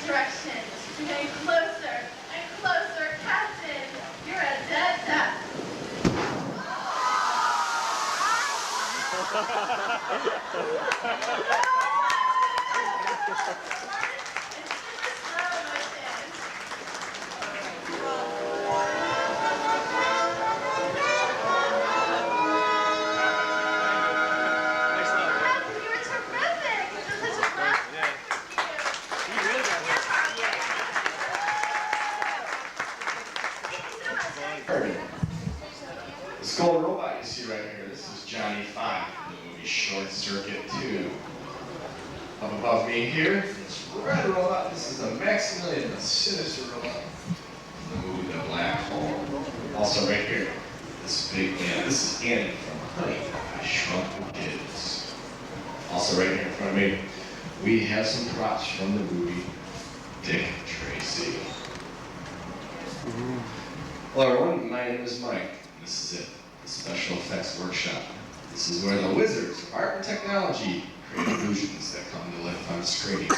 directions. You're getting closer and closer, Captain. You're a dead duck. This gold robot you see right here, this is Johnny 5 from the movie Short Circuit 2. Up above me here, this red robot, this is the Maximilian, the sinister robot from the movie The Black Hole. Also right here, this big man, this is Annie from Honey, I Shrunk the Kids. Also right here in front of me, we have some props from the movie Dick Tracy. Hello everyone, my name is Mike. This is it, the Special Effects Workshop. This is where the wizards of art and technology create illusions that come to life on screen. It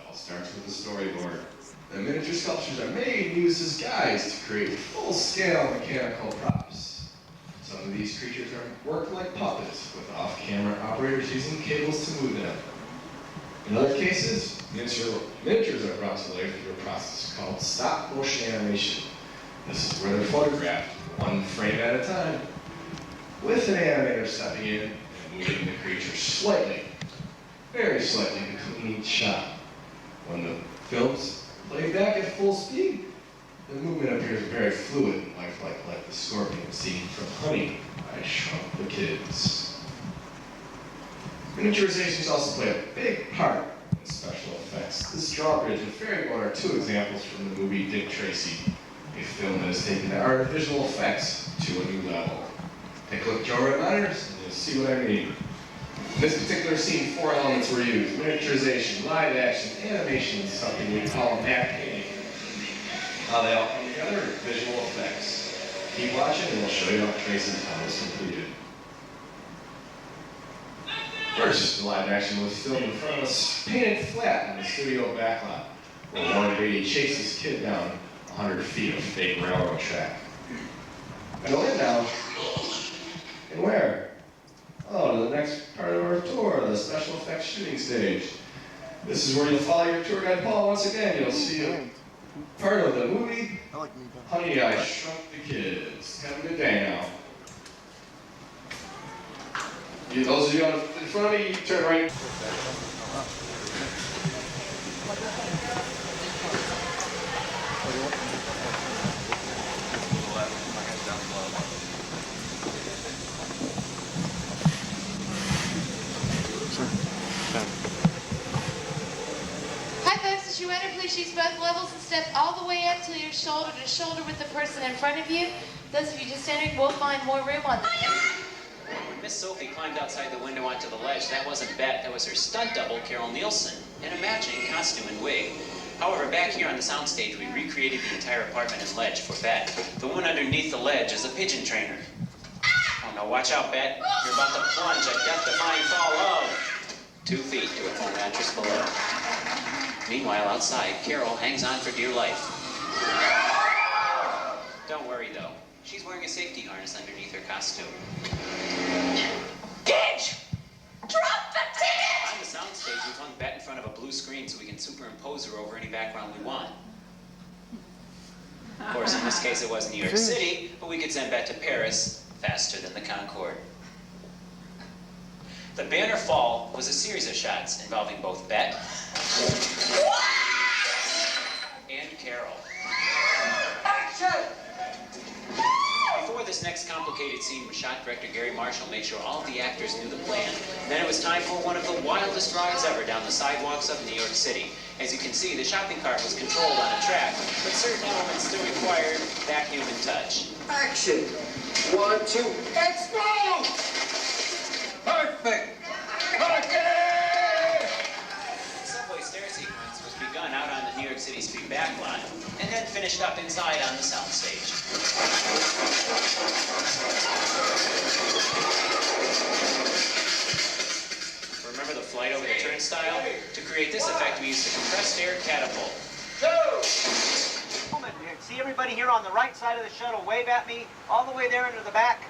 all starts with a storyboard. The miniature sculptures are made and used as guides to create full-scale mechanical props. Some of these creatures are worked like puppets, with off-camera operators using cables to move them. In other cases, miniatures are brought to life through a process called stop-motion animation. This is where they're photographed, one frame at a time, with an animator stepping in and moving the creature slightly, very slightly between each shot. When the film's played back at full speed, the movement appears very fluid and lifelike, like the scorpion scene from Honey, I Shrunk the Kids. Miniaturizations also play a big part in special effects. This drawbridge and ferry boat are two examples from the movie Dick Tracy, a film that has taken the art of visual effects to a new level. Take a look at your red monitors and you'll see what I mean. In this particular scene, 4 elements were used: miniaturization, live action, animation, and something we call matte painting. How they all come together, visual effects. Keep watching and we'll show you how Tracy's house was completed. First, the live action was filmed in front of us, painted flat on the studio backlot, where Warren Beatty chased his kid down 100 feet of fake railroad track. And go in now. And where? Oh, to the next part of our tour, the special effects shooting stage. This is where you'll follow your tour guide Paul once again. You'll see a part of the movie Honey, I Shrunk the Kids. Have a good day now. Those of you in front of me, you turn right. Hi folks, as you enter, please use both levels and step all the way up till you're shoulder to shoulder with the person in front of you. Those of you just entering will find more room on the... When Miss Sophie climbed outside the window onto the ledge, that wasn't Bet, that was her stunt double, Carol Nielsen, in a matching costume and wig. However, back here on the soundstage, we recreated the entire apartment and ledge for Bet. The one underneath the ledge is a pigeon trainer. Oh no, watch out, Bet. You're about to plunge a death-defying fall of 2 feet to a foam mattress below. Meanwhile, outside, Carol hangs on for dear life. Don't worry, though. She's wearing a safety harness underneath her costume. Gage! Drop the ticket! On the soundstage, we've hung Bet in front of a blue screen so we can superimpose her over any background we want. Of course, in this case, it was New York City, but we could send Bet to Paris faster than the Concorde. The banner fall was a series of shots involving both Bet and Carol. Action! Before this next complicated scene was shot, director Gary Marshall made sure all of the actors knew the plan. And then it was time for one of the wildest rides ever down the sidewalks of New York City. As you can see, the shopping cart was controlled on a track, but certain elements still required that human touch. Action! 1, 2, explode! Perfect! The subway stair sequence was begun out on the New York City street backlot, and then finished up inside on the soundstage. Remember the flight over the train? in style. To create this effect, we used a compressed air catapult. Homan, see everybody here on the right side of the shuttle? Wave at me all the way there into the back.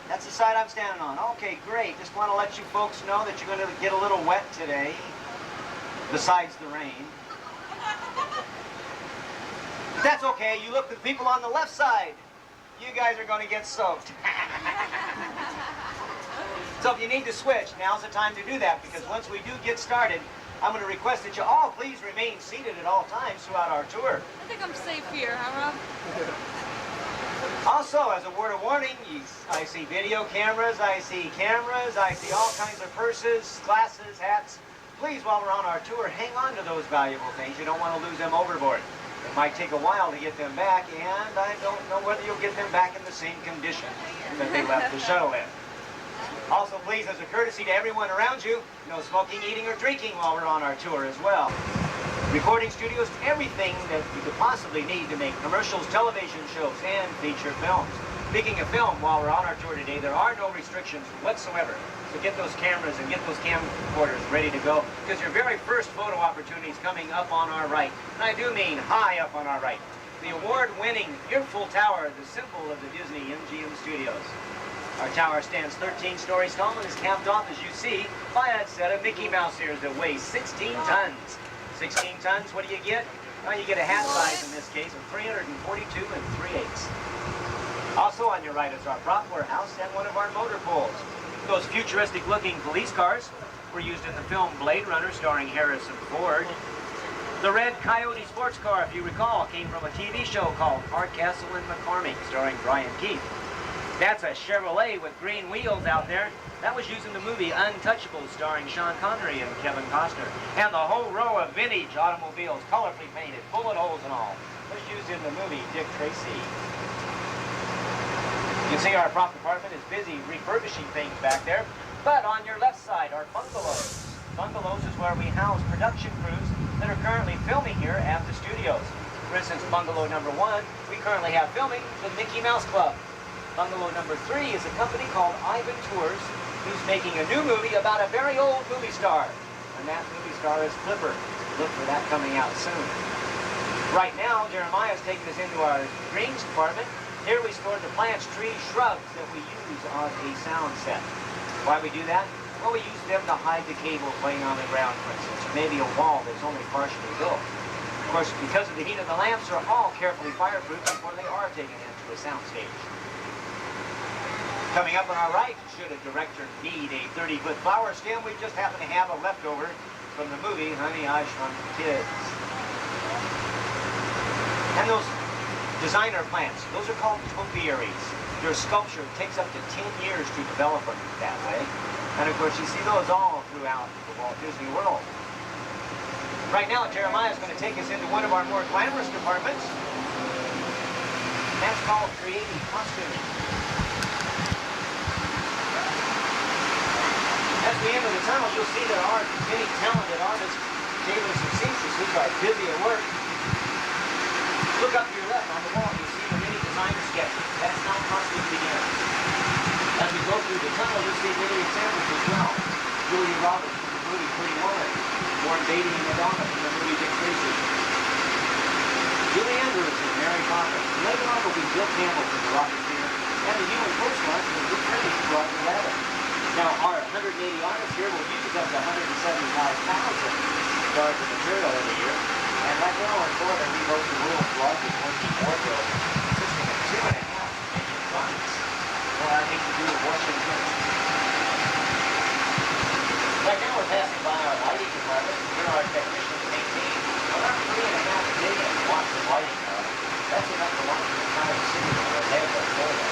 That's the side I'm standing on. Okay, great. Just want to let you folks know that you're going to get a little wet today, besides the rain. But that's okay. You look at the people on the left side. You guys are going to get soaked. So if you need to switch, now's the time to do that, because once we do get started, I'm going to request that you all please remain seated at all times throughout our tour. I think I'm safe here, huh, Rob? Also, as a word of warning, I see video cameras, I see all kinds of purses, glasses, hats. Please, while we're on our tour, hang on to those valuable things. You don't want to lose them overboard. It might take a while to get them back, and I don't know whether you'll get them back in the same condition that they left the shuttle in. Also, please, as a courtesy to everyone around you, no smoking, eating, or drinking while we're on our tour as well. Recording studios, everything that you could possibly need to make commercials, television shows, and feature films. Speaking of film, while we're on our tour today, there are no restrictions whatsoever. So get those cameras and get those camcorders ready to go, because your very first photo opportunity is coming up on our right. And I do mean high up on our right. The award-winning Eiffel Tower, the symbol of the Disney MGM Studios. Our tower stands 13 stories tall and is capped off, as you see, by a set of Mickey Mouse ears that weigh 16 tons. 16 tons, what do you get? Well, you get a hat size in this case of 342 3/8. Also on your right is our prop warehouse and one of our motor pools. Those futuristic-looking police cars were used in the film Blade Runner starring Harrison Ford. The red Coyote sports car, if you recall, came from a TV show called Hardcastle and McCormick starring Brian Keith. That's a Chevrolet with green wheels out there. That was used in the movie Untouchables starring Sean Connery and Kevin Costner. And the whole row of vintage automobiles, colorfully painted, bullet holes and all, was used in the movie Dick Tracy. You can see our prop department is busy refurbishing things back there. But on your left side are bungalows. Bungalows is where we house production crews that are currently filming here at the studios. For instance, bungalow number 1, we currently have filming the Mickey Mouse Club. Bungalow number 3 is a company called Ivan Tours, who's making a new movie about a very old movie star. And that movie star is Flipper. Look for that coming out soon. Right now, Jeremiah's taking us into our greens department. Here we store the plants, trees, shrubs that we use on a sound set. Why we do that? Well, we use them to hide the cables laying on the ground, for instance, or maybe a wall that's only partially built. Of course, because of the heat of the lamps, are all carefully fireproof before they are taken into a sound stage. Coming up on our right, should a director need a 30-foot flower stem, we just happen to have a leftover from the movie Honey, I Shrunk the Kids. And those designer plants, those are called topiaries. Their sculpture takes up to 10 years to develop them that way. And of course, you see those all throughout the Walt Disney World. Right now, Jeremiah is going to take us into one of our more glamorous departments. That's called creative costuming. As we enter the tunnel, you'll see that our many talented artists, tailors and seamstresses, are busy at work. Look up to your left on the wall, you'll see the many designer sketches. That's how costume begins. As we go through the tunnel, you'll see many examples as well. Julia Roberts from the movie Pretty Woman, Warren Beatty and Madonna from the movie Dick Tracy, Julie Andrews and Mary Poppins. Later on will be Bill Campbell from the Rocketeer, and the human first one will be Freddie from Roger Rabbit. Now, our 180 artists here will use up to 175,000 yards of material every year. And right now in Florida, we host the world's largest working wardrobe, consisting of 2.5 million tons. Well, I hate to do with Washington. Right now, we're passing by our lighting department. Here our technicians maintain about 3.5 million watts of lighting power. That's enough to light the entire city with a head of Florida.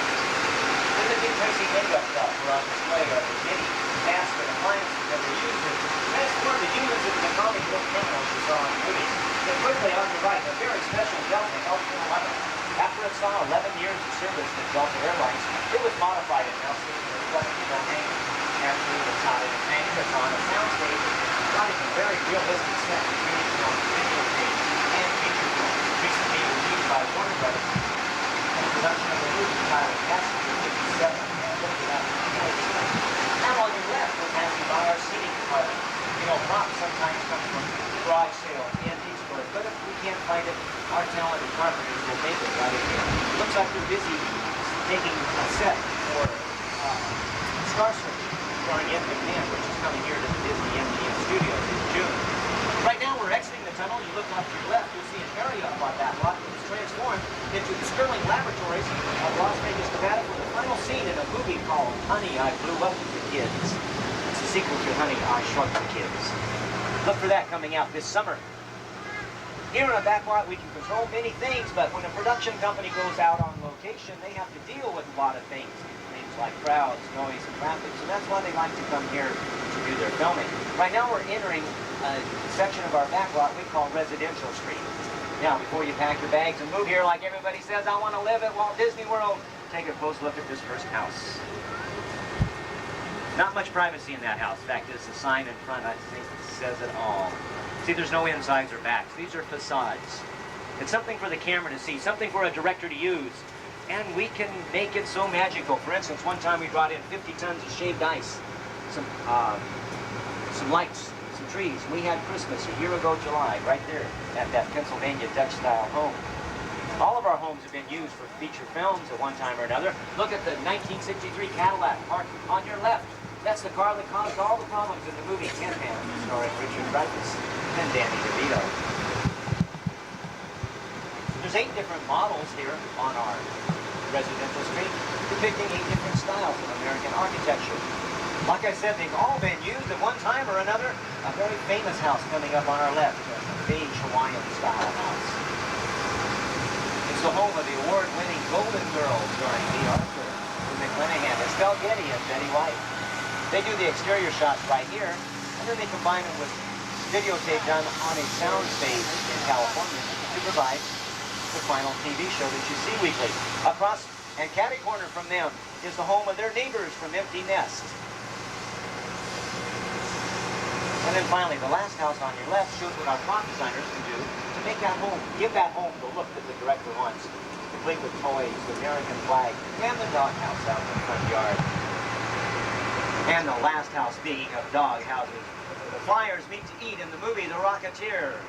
And the Dick Tracy makeup stuff were on display are the many masks and appliances that were used to transform the humans into the comic book criminals you saw in the movies. And quickly on your right, a very special Delta L-11. After it saw 11 years of service with Delta Airlines, it was modified and now sits in a production domain. Naturally, it's not in a tank, it's on a soundstage, providing a very realistic set of traditional videotape and feature films. Recently reviewed by Warner Brothers. And the production of the movie titled Passenger 57 and looked at that. Now on your left, we're passing by our seating department. In sale props sometimes come from garage sales, antique stores, but if we can't find it, our talented carpenters will make it right in here. Looks like they're busy making a set for Star Search starring Ed McMahon, which is coming here to the Disney MGM Studios in June. Right now we're exiting the tunnel. You look off to your left, you'll see an area up on that lot that was transformed into the Sterling Laboratories of Las Vegas, Nevada for the final scene in a movie called Honey, I Blew Up with the Kids. It's a sequel to Honey, I Shrunk the Kids. Look for that coming out this summer. Here in a backlot, we can control many things, but when a production company goes out on location, they have to deal with a lot of things. Things like crowds, noise, and traffic, so that's why they like to come here to do their filming. Right now, we're entering a section of our backlot we call Residential Street. Now, before you pack your bags and move here like everybody says, I want to live at Walt Disney World, take a close look at this first house. Not much privacy in that house. In fact, there's a sign in front, I think, that says it all. See, there's no insides or backs. These are facades. It's something for the camera to see, something for a director to use. And we can make it so magical. For instance, one time we brought in 50 tons of shaved ice, some lights, some trees. We had Christmas a year ago, July, right there at that Pennsylvania Dutch-style home. All of our homes have been used for feature films at one time or another. Look at the 1963 Cadillac parked on your left. That's the car that caused all the problems in the movie Tin Man, starring Richard Dreyfuss and Danny DeVito. There's 8 different models here on our residential street, depicting 8 different styles of American architecture. Like I said, they've all been used at one time or another. A very famous house coming up on our left, a beige Hawaiian-style house. It's the home of the award-winning Golden Girls, starring Lee Arthur, McClanahan, Estelle Getty, and Betty White. They do the exterior shots right here, and then they combine them with videotape done on a sound stage in California to provide the final TV show that you see weekly. Across and catty-corner from them is the home of their neighbors from Empty Nest. And then finally, the last house on your left shows what our prop designers can do to make that home, give that home the look that the director wants, complete with toys, the American flag, and the doghouse out in the front yard. And the last house, speaking of dog houses, the flyers meet to eat in the movie The Rocketeer,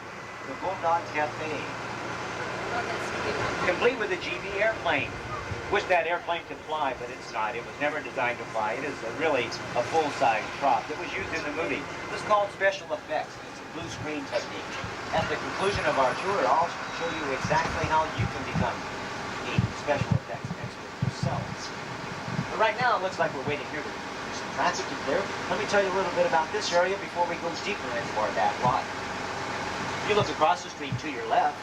the Bulldog Cafe. Complete with a GB airplane. Wish that airplane could fly, but it's not. It was never designed to fly. It is really a full-size prop that was used in the movie. It's called special effects. It's a blue screen technique. At the conclusion of our tour, I'll show you exactly how you can become a special effects expert yourself. But right now, it looks like we're waiting here to do some traffic in there. Let me tell you a little bit about this area before we go deeper into our back lot. If you look across the street to your left,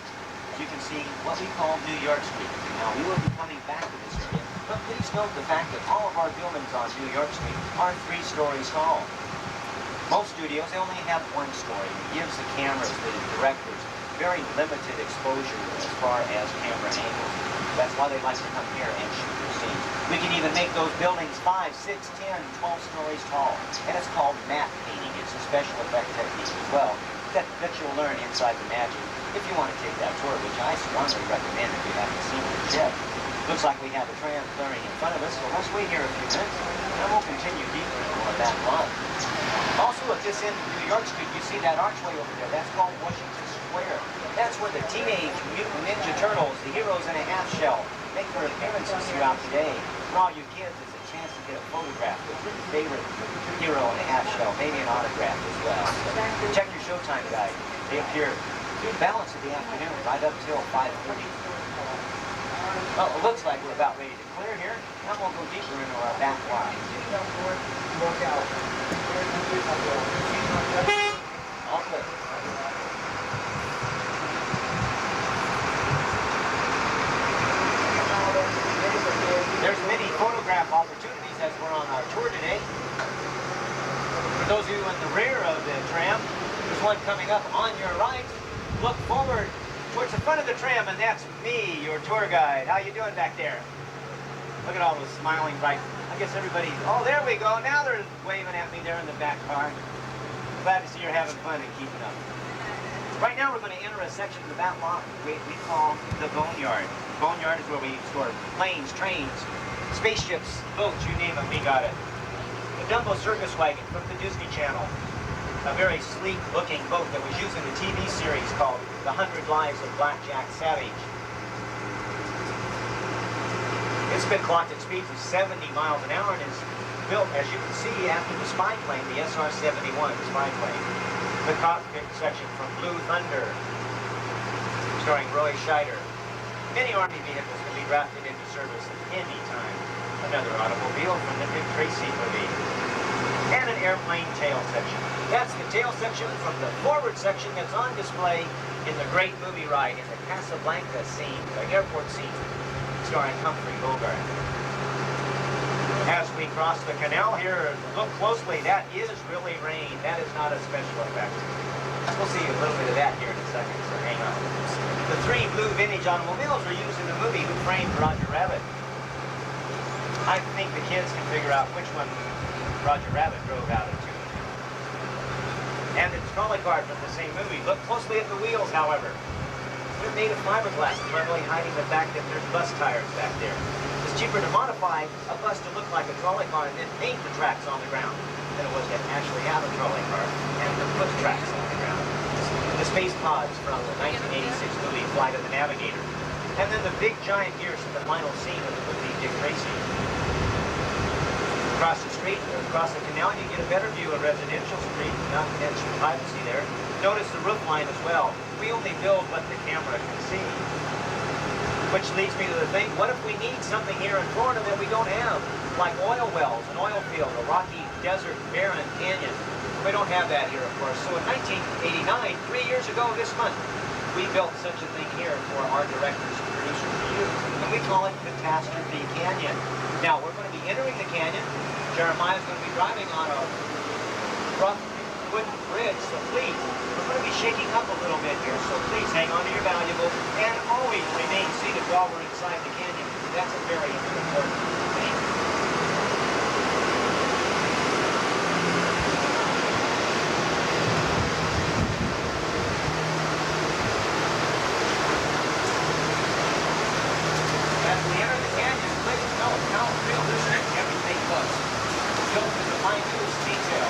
you can see what we call New York Street. Now, we will be coming back to this area, but please note the fact that all of our buildings on New York Street are 3 stories tall. Most studios, they only have 1 story. It gives the cameras, the directors, very limited exposure as far as camera angles. That's why they like to come here and shoot their scenes. We can even make those buildings 5, 6, 10, 12 stories tall. And it's called matte painting. It's a special effect technique as well that you'll learn inside the Magic. If you want to take that tour, which I strongly recommend if you haven't seen it yet. Looks like we have a tram clearing in front of us, so let's wait here a few minutes, and we'll continue deeper into our back lot. Also, at this end of New York Street, you see that archway over there. That's called Washington Square. That's where the Teenage Mutant Ninja Turtles, the heroes in a half shell, make their appearances throughout the day. For all you kids, it's a chance to get a photograph with your favorite hero in a half shell, maybe an autograph as well. So check your Showtime guide. They appear through the balance of the afternoon, right up till 5:30. Well, it looks like we're about ready to clear here. Now we'll go deeper into our back lot. All clear. There's many photograph opportunities as we're on our tour today. For those of you in the rear of the tram, there's one coming up on your right. Look forward towards the front of the tram, and that's me, your tour guide. How you doing back there? Look at all those smiling bright. I guess everybody, oh, there we go. Now they're waving at me there in the back car. Glad to see you're having fun and keeping up. Right now we're going to enter a section of the back lot we call the Boneyard. Boneyard is where we store planes, trains, spaceships, boats, you name it, we got it. The Dumbo Circus Wagon from the Disney Channel. a very sleek-looking boat that was used in a TV series called The 100 Lives of Blackjack Savage. It's been clocked at speeds of 70 miles an hour and is built, as you can see, after the spy plane, the SR-71 spy plane. The cockpit section from Blue Thunder, starring Roy Scheider. Many Army vehicles can be drafted into service at any time. Another automobile from the Dick Tracy movie. And an airplane tail section. That's the tail section from the forward section that's on display in the great movie ride in the Casablanca scene, the airport scene, starring Humphrey Bogart. As we cross the canal here, look closely, that is really rain. That is not a special effect. We'll see a little bit of that here in a second, so hang on. The 3 blue vintage automobiles were used in the movie Who Framed Roger Rabbit. I think the kids can figure out which one Roger Rabbit drove out of 2. And it's trolley car from the same movie. Look closely at the wheels, however. They're made of fiberglass, cleverly hiding the fact that there's bus tires back there. It's cheaper to modify a bus to look like a trolley car and then paint the tracks on the ground than it was to actually have a trolley car and to put tracks on the ground. The space pods from the 1986 movie Flight of the Navigator. And then the big giant gears from the final scene of the movie Dick Tracy. Across the street, or across the canal, you get a better view of Residential Street, not much privacy there. Notice the roof line as well. We only build what the camera can see. Which leads me to the thing, what if we need something here in Florida that we don't have? Like oil wells, an oil field, a rocky desert, barren canyon. We don't have that here, of course. So in 1989, 3 years ago this month, we built such a thing here for our directors and producers to use. And we call it Catastrophe Canyon. Now, we're going to be entering the canyon. Jeremiah's going to be driving on a rough wooden bridge, so please, we're going to be shaking up a little bit here, so please hang on to your valuables and always remain seated while we're inside the canyon. That's a very important thing. As we enter the canyon, please note how realistic everything looks. Built to the minutest detail.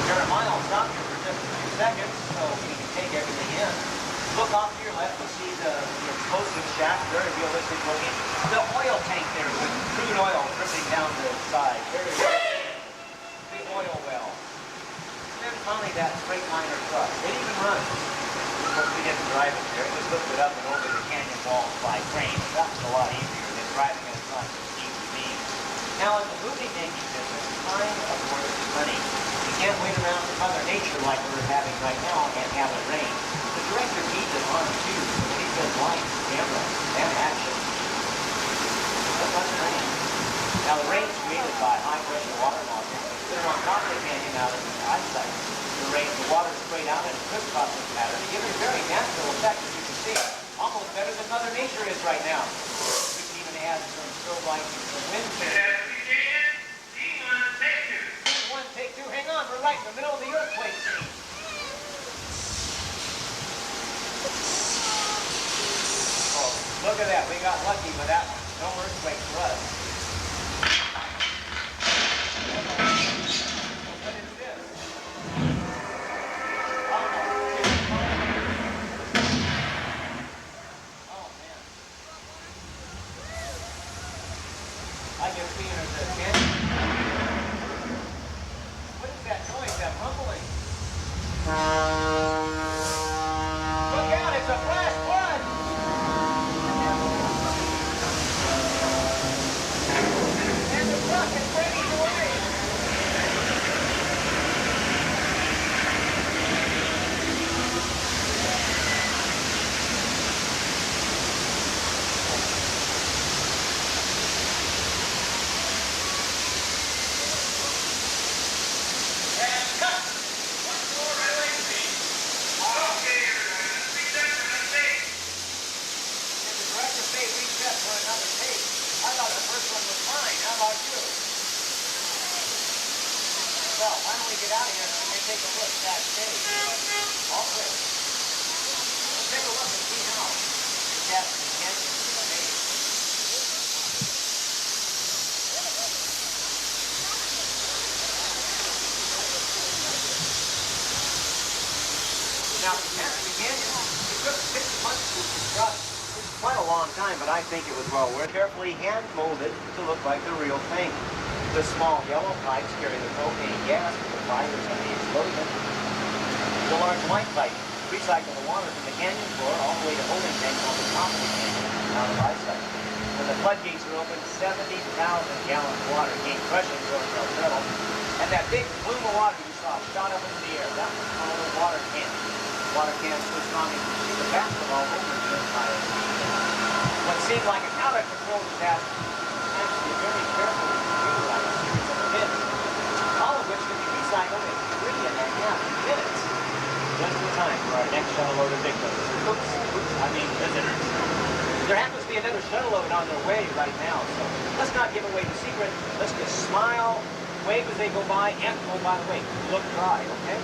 Jeremiah will stop here for just a few seconds so we can take everything in. Look off to your left, you'll see the explosive shack, very realistic looking. The oil tank there with crude oil dripping down the side. Very big oil well. And then finally that straight liner truck. It even runs. Of course, we didn't drive it there. It was lifted up and over the canyon walls by crane. That was a lot easier than driving it across the steep ravine. Now, in the movie making business, time, of course, is money. You can't wait around for Mother Nature like we're having right now and have it rain. The director needs it on too, so he says lights, camera, and action. But let's rain. Now, the rain's created by high-pressure water molecules that are on top of the canyon out of the eyesight. The water sprayed out in a crisscrossing pattern to give it a very natural effect, as you can see. Almost better than Mother Nature is right now. We can even add some strobe lights and some wind. Scene 1, take 2. Hang on, we're right in the middle of the earthquake scene. Oh, look at that. We got lucky with that one. No earthquake for us. What is this? I can see it as a canyon. What is that noise, that rumbling? Look out, it's a flash flood! And the truck is breaking away! Well, why don't we get out of here and take a look backstage? All clear. Let's take a look and see how the Castle Canyon is made. Now, the canyon, it took 6 months to construct. It's quite a long time, but I think it was well worth it. Carefully hand-molded to look like the real thing. The small yellow pipes carry the propane gas for the fires on the explosion. The large white pipe recycle the water from the canyon floor all the way to holding tanks on the top of the canyon out of eyesight. When the floodgates were opened, 70,000 gallons of water came rushing towards El Cerro. And that big plume of water you saw shot up into the air, that was called a water cannon. Water cannons so strong you could see the basketball over the entire sea. What seemed like an out-of-control disaster was actually very carefully utilized a series of events, all of which could be recycled in 3.5 minutes. Just in time for our next shuttle load of victims. Visitors. There happens to be another shuttle load on their way right now, so let's not give away the secret. Let's just smile, wave as they go by, and, oh, by the way, look dry, okay?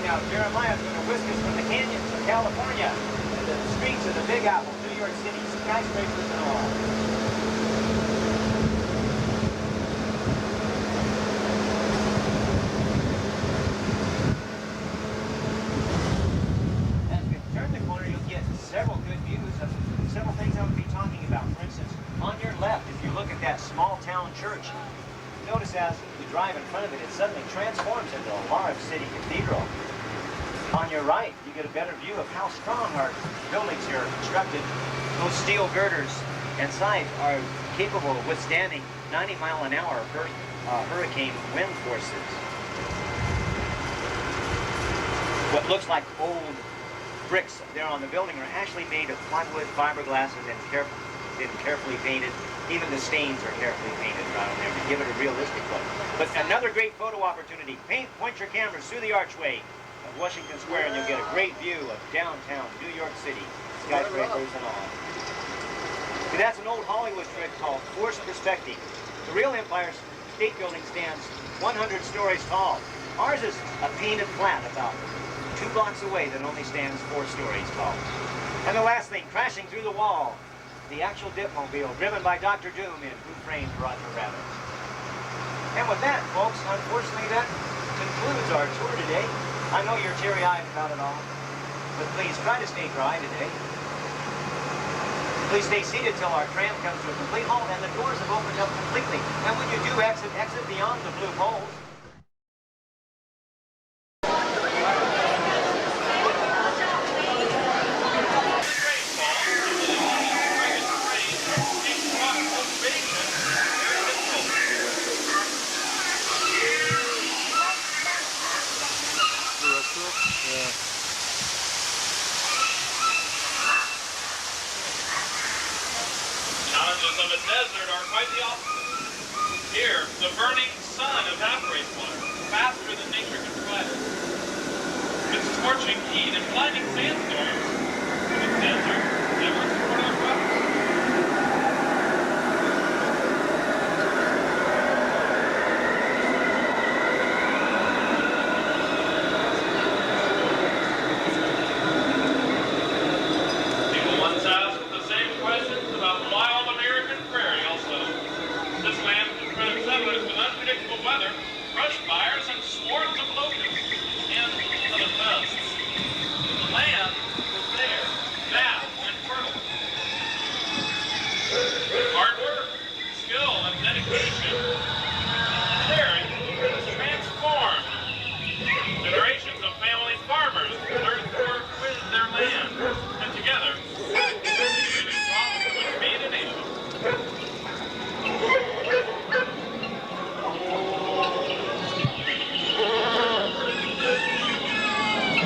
Now, Jeremiah's going to whisk us from the canyons of California to the streets of the Big Apple, New York City, skyscrapers and all. As we turn the corner, you'll get several good views of several things I would be talking about. For instance, on your left, if you look at that small town church, notice as you drive in front of it, it suddenly transforms into a large city cathedral. On your right, you get a better view of how strong our buildings here are constructed. Those steel girders and sides are capable of withstanding 90-mile-an-hour hurricane wind forces. What looks like old bricks there on the building are actually made of plywood, fiberglasses, and carefully painted. Even the stains are carefully painted around there to give it a realistic look. But another great photo opportunity. Point your cameras through the archway of Washington Square and you'll get a great view of downtown New York City, skyscrapers and all. See, that's an old Hollywood trick called forced perspective. The real Empire State Building stands 100 stories tall. Ours is a painted flat about 2 blocks away that only stands 4 stories tall. And the last thing, crashing through the wall, the actual dipmobile driven by Dr. Doom in Who Framed Roger Rabbit. And with that, folks, unfortunately that concludes our tour today. I know you're teary-eyed about it all, but please try to stay dry today. Please stay seated till our tram comes to a complete halt and the doors have opened up completely. And when you do exit beyond the blue poles. Challenges of a desert are quite the opposite. Here, the burning sun evaporates water faster than nature can provide it. With scorching heat and blinding sandstorms, the desert never support our crops. People once asked the same questions about wild American prairie also. This land confronted settlers with unpredictable weather, brush fires, and swarms of locusts, and other pests. The land was there, vast and fertile. Hard work, skill, and dedication. Caring was transformed. Generations of family farmers learned to work with their land, and together, we promised to create a nation.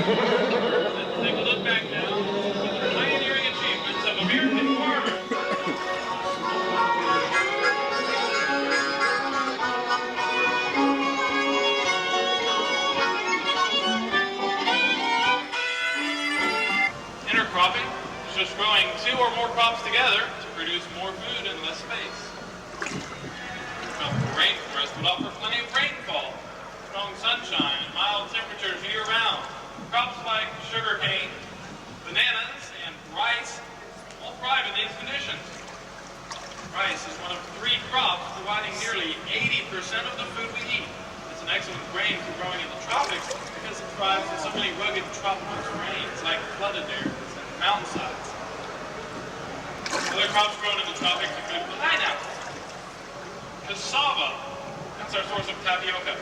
Let's take a look back now at the pioneering achievements of American farmers. Intercropping is just growing 2 or more crops together to produce more food in less space. tropical rainforest would offer plenty of rainfall, strong sunshine, and mild temperatures year-round. Crops like sugarcane, bananas, and rice all thrive in these conditions. Rice is one of 3 crops providing nearly 80% of the food we eat. It's an excellent grain for growing in the tropics because it thrives in so many rugged tropical terrains like flooded areas and mountainsides. Other crops grown in the tropics include pineapple, cassava, that's our source of tapioca,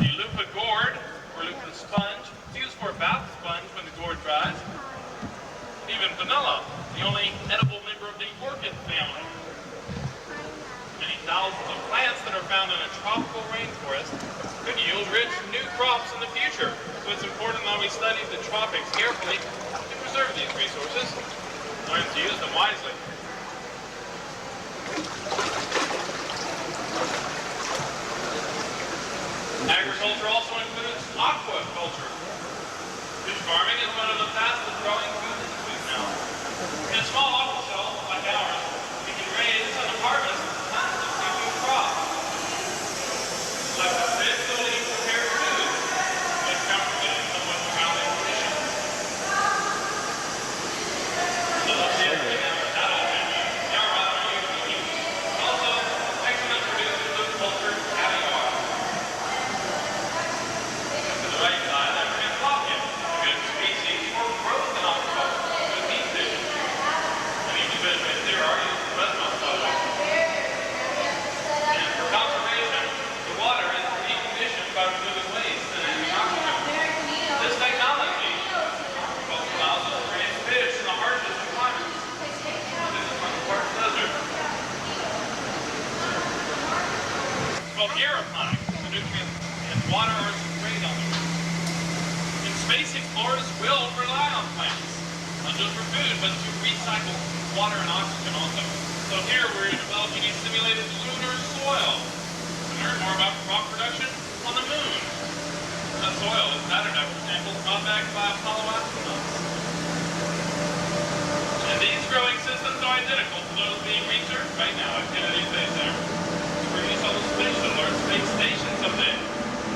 the lupa gourd, or lupa sponge, it's used for a bath sponge when the gourd dries, and even vanilla, the only edible member of the orchid family. Many thousands of plants that are found in a tropical rainforest could yield rich new crops in the future. So it's important that we study the tropics carefully to preserve these resources, learn to use them wisely. Agriculture also includes aquaculture. Fish farming is one of the fastest growing food industries now. In a small aqua cell like ours, we can raise and harvest constantly new crops. Like the fish that will eat prepared food, but comfortably in somewhat surrounding conditions. So the fish can have an adult family, they are rather usually eat. Also, excellent produce includes cultured caviar. To the right side, I'm going to a good species for growth in aquaculture, with these fishes. And each fish there are used for restaurant products. And for conservation, the water is deconditioned by removing waste and adding oxygen. This technology allows us to raise fish in the harshest of climates. This is on the Park Desert. It's called aeroponics. The nutrients and water are sprayed on them. And space explorers will rely on plants, not just for food, but to recycle water and oxygen also. So here we're developing a simulated lunar soil to learn more about crop production on the moon. That soil is patterned after samples brought back by Apollo astronauts. And these growing systems are identical to those being researched right now at Kennedy Space Center. We're using all the space shuttle or space station someday.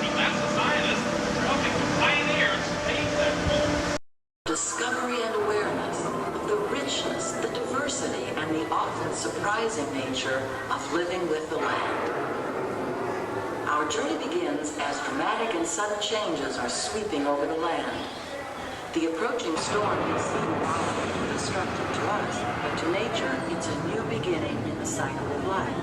But NASA scientists are helping to pioneer space agriculture. Discovery and awareness of the richness, the diversity, and the often surprising nature of living with the land. Our journey begins as dramatic and sudden changes are sweeping over the land. The approaching storm may seem violent and destructive to us, but to nature, it's a new beginning in the cycle of life.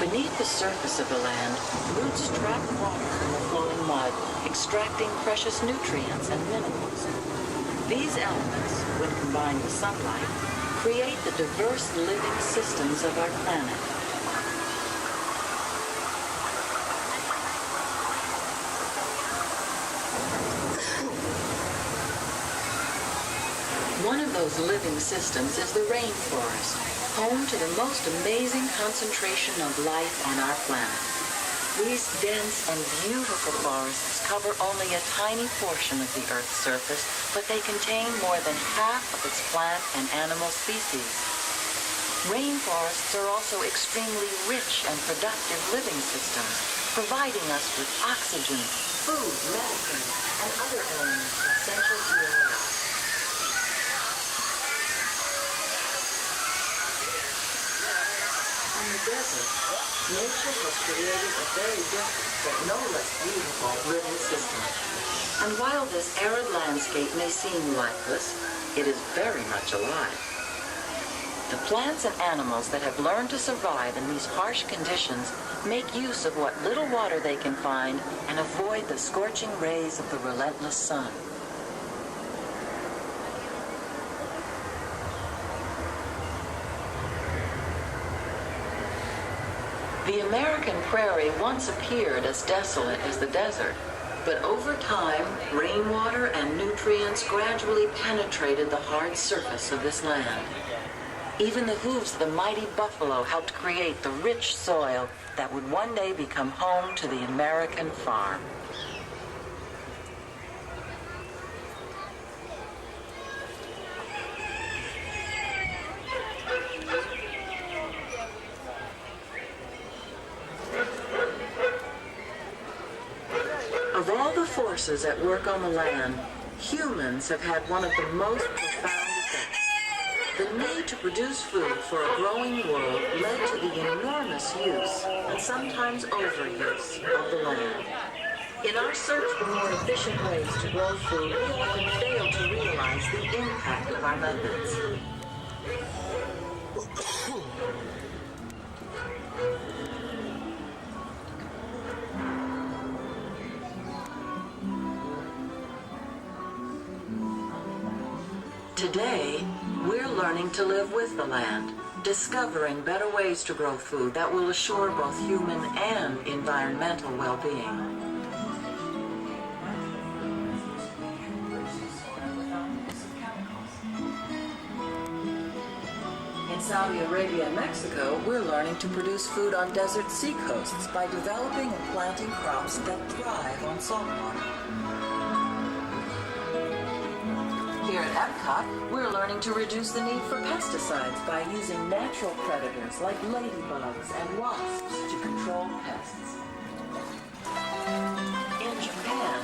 Beneath the surface of the land, roots trap water from the flowing mud, extracting precious nutrients and minerals. These elements, when combined with sunlight, create the diverse living systems of our planet. One of those living systems is the rainforest, home to the most amazing concentration of life on our planet. These dense and beautiful forests cover only a tiny portion of the Earth's surface, but they contain more than half of its plant and animal species. Rainforests are also extremely rich and productive living systems, providing us with oxygen, food, medicine, and other elements essential to our life. In the desert, nature has created a very different, but no less beautiful living system. And while this arid landscape may seem lifeless, it is very much alive. The plants and animals that have learned to survive in these harsh conditions make use of what little water they can find and avoid the scorching rays of the relentless sun. The American prairie once appeared as desolate as the desert, but over time, rainwater and nutrients gradually penetrated the hard surface of this land. Even the hooves of the mighty buffalo helped create the rich soil that would one day become home to the American farm. Of all the forces at work on the land, humans have had one of the most profound effects. The need to produce food for a growing world led to the enormous use, and sometimes overuse, of the land. In our search for more efficient ways to grow food, we often fail to realize the impact of our methods. Today, we're learning to live with the land, discovering better ways to grow food that will assure both human and environmental well-being. In Saudi Arabia and Mexico, we're learning to produce food on desert seacoasts by developing and planting crops that thrive on saltwater. Here at Epcot, we're learning to reduce the need for pesticides by using natural predators like ladybugs and wasps to control pests. In Japan,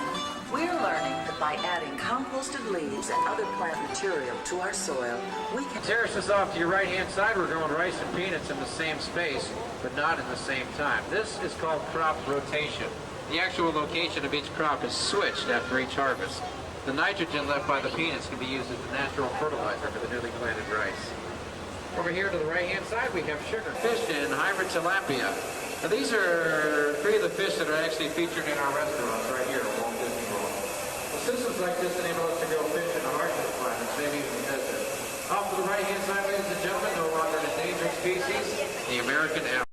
we're learning that by adding composted leaves and other plant material to our soil, we can Terrace this off to your right-hand side. We're growing rice and peanuts in the same space, but not at the same time. This is called crop rotation. The actual location of each crop is switched after each harvest. The nitrogen left by the peanuts can be used as a natural fertilizer for the newly planted rice. Over here to the right-hand side, we have sugar fish and hybrid tilapia. Now, these are three of the fish that are actually featured in our restaurants right here at Walt Disney World. Well, systems like this enable us to grow fish in the harshest climates, maybe even the desert. Off to the right-hand side, ladies and gentlemen, no longer an endangered species, the American owl.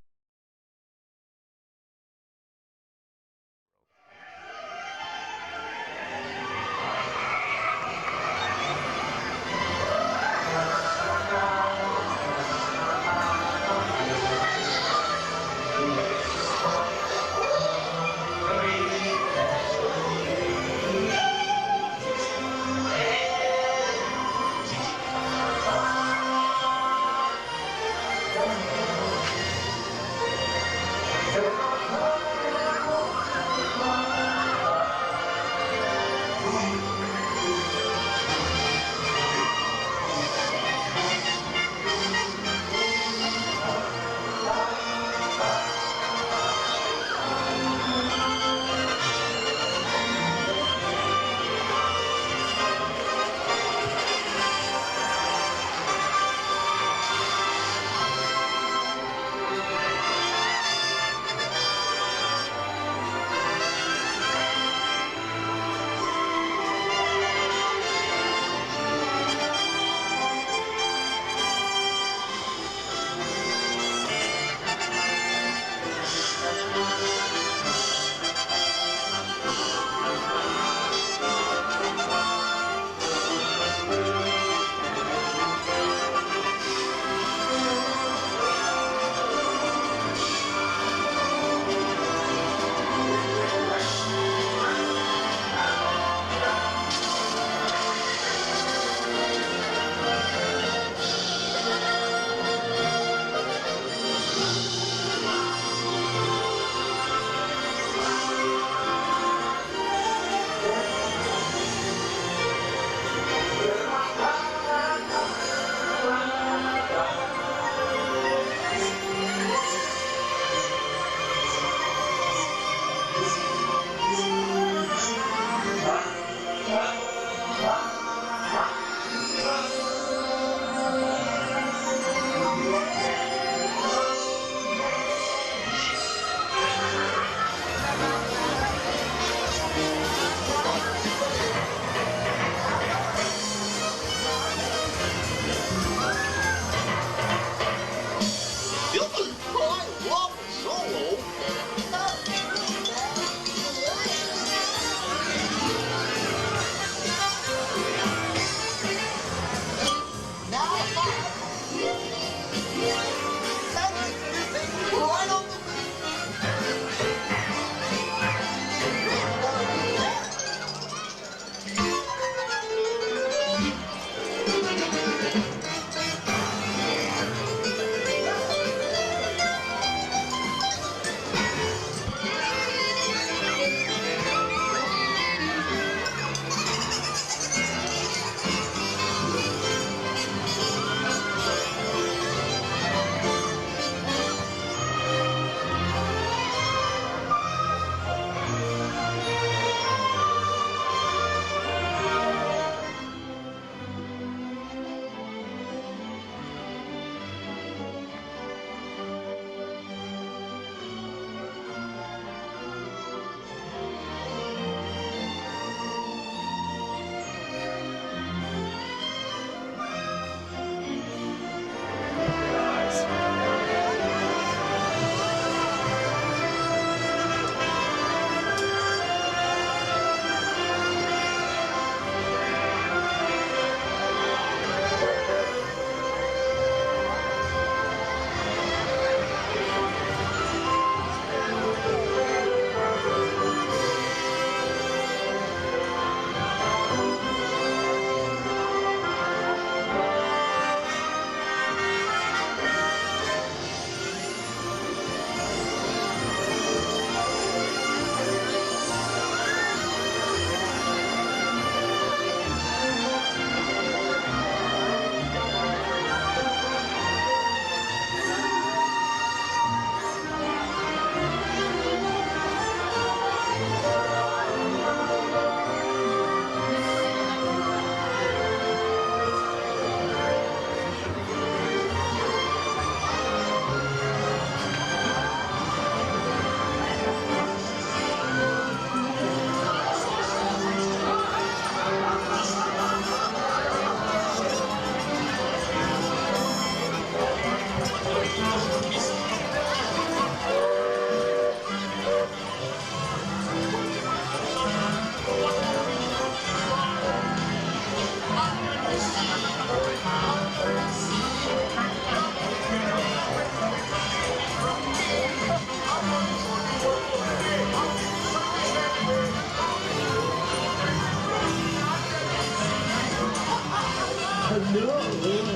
no,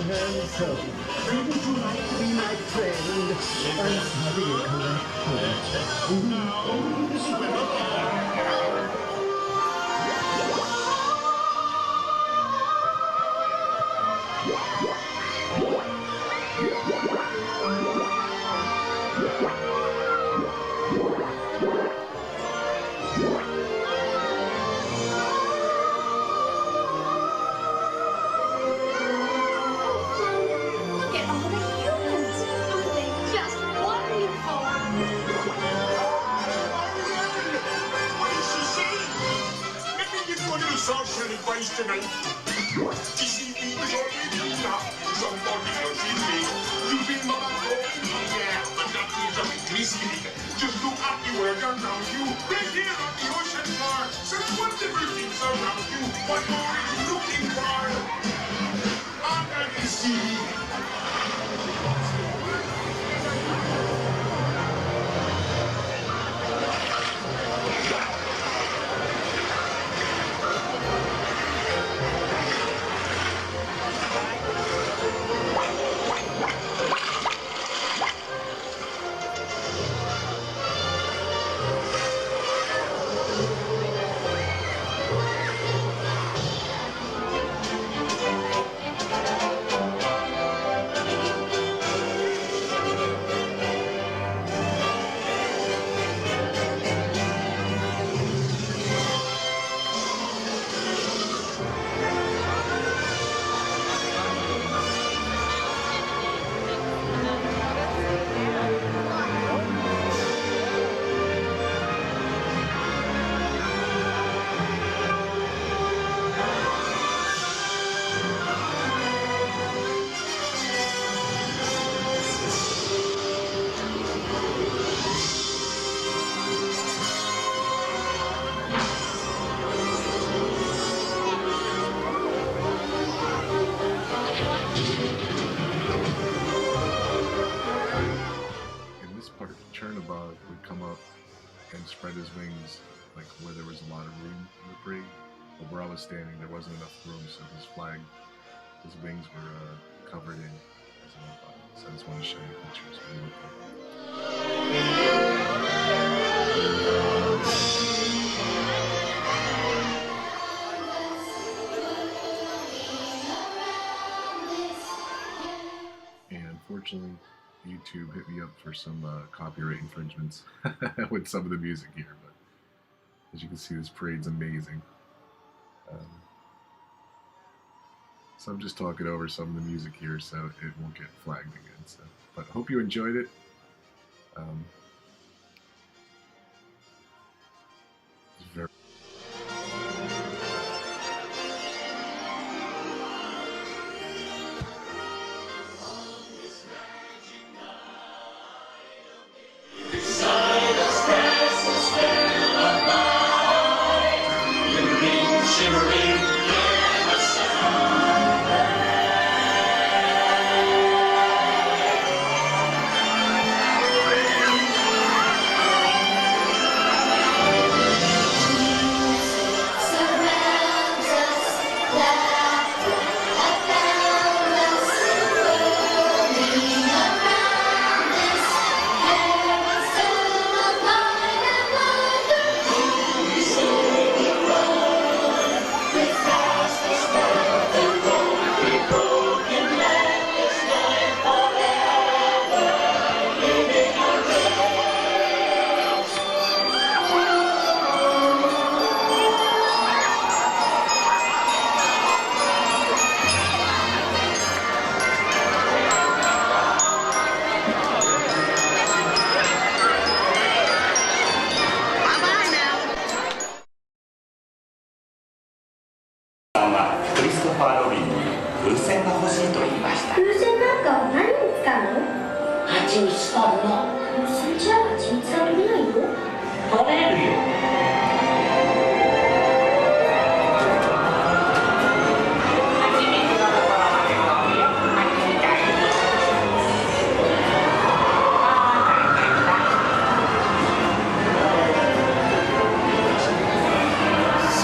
handsome. Wouldn't you like to be my friend? I'm sorry to Look at all the humans. Aren't they just wonderful? What did she say? Let me give you a little social advice tonight. Disney is already enough. Somebody else in me. You've been my yeah, but not easily Disney. Just look at the world around you. Right here on the ocean floor. Such wonderful things around you. What more are you looking for? Under the sea. Would come up and spread his wings like where there was a lot of room in the parade, but where I was standing there wasn't enough room, so his wings were covered in. So I just want to show you pictures of him. And unfortunately, YouTube hit me up for some copyright infringements with some of the music here, but as you can see, this parade's amazing. So I'm just talking over some of the music here, so it won't get flagged again. So, but I hope you enjoyed it. It's very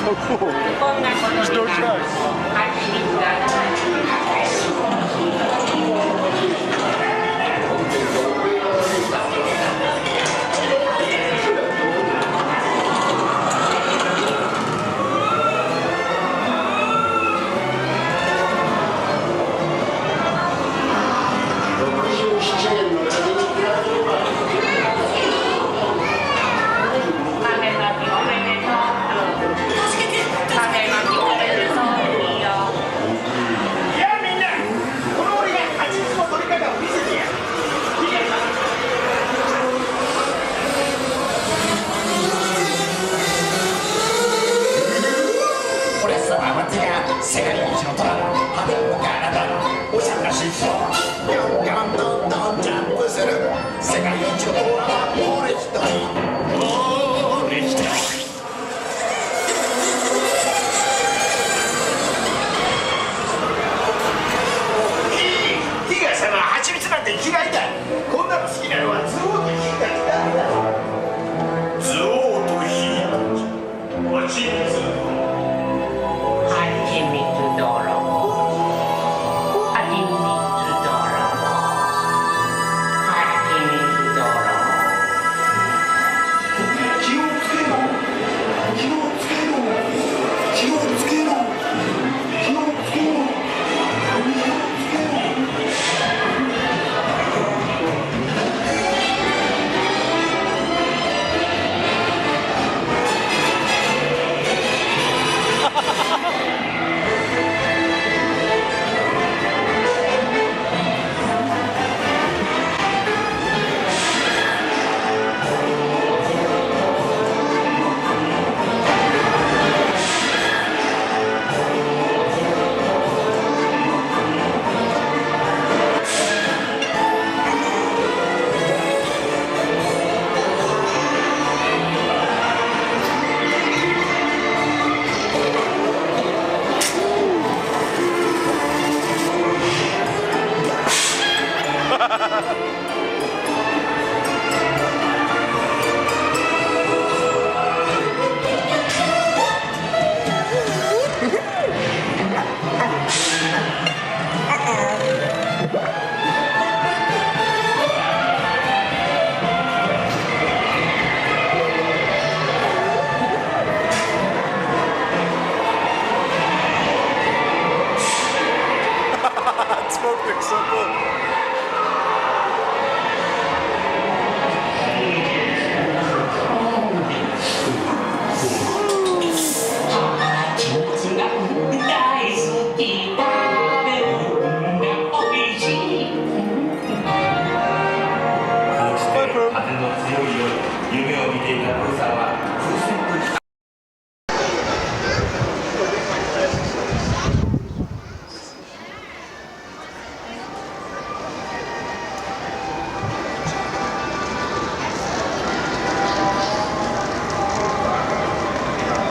so cool. There's no choice. って嫌いだ。こんなの好きなのはズオとヒーだけだ。ズオとヒー。おちみつ。はちみつ泥棒。はちみつ泥棒。はちみつ泥棒。気をつけろ。気をつけろ。気をつけろ。気をつけろ。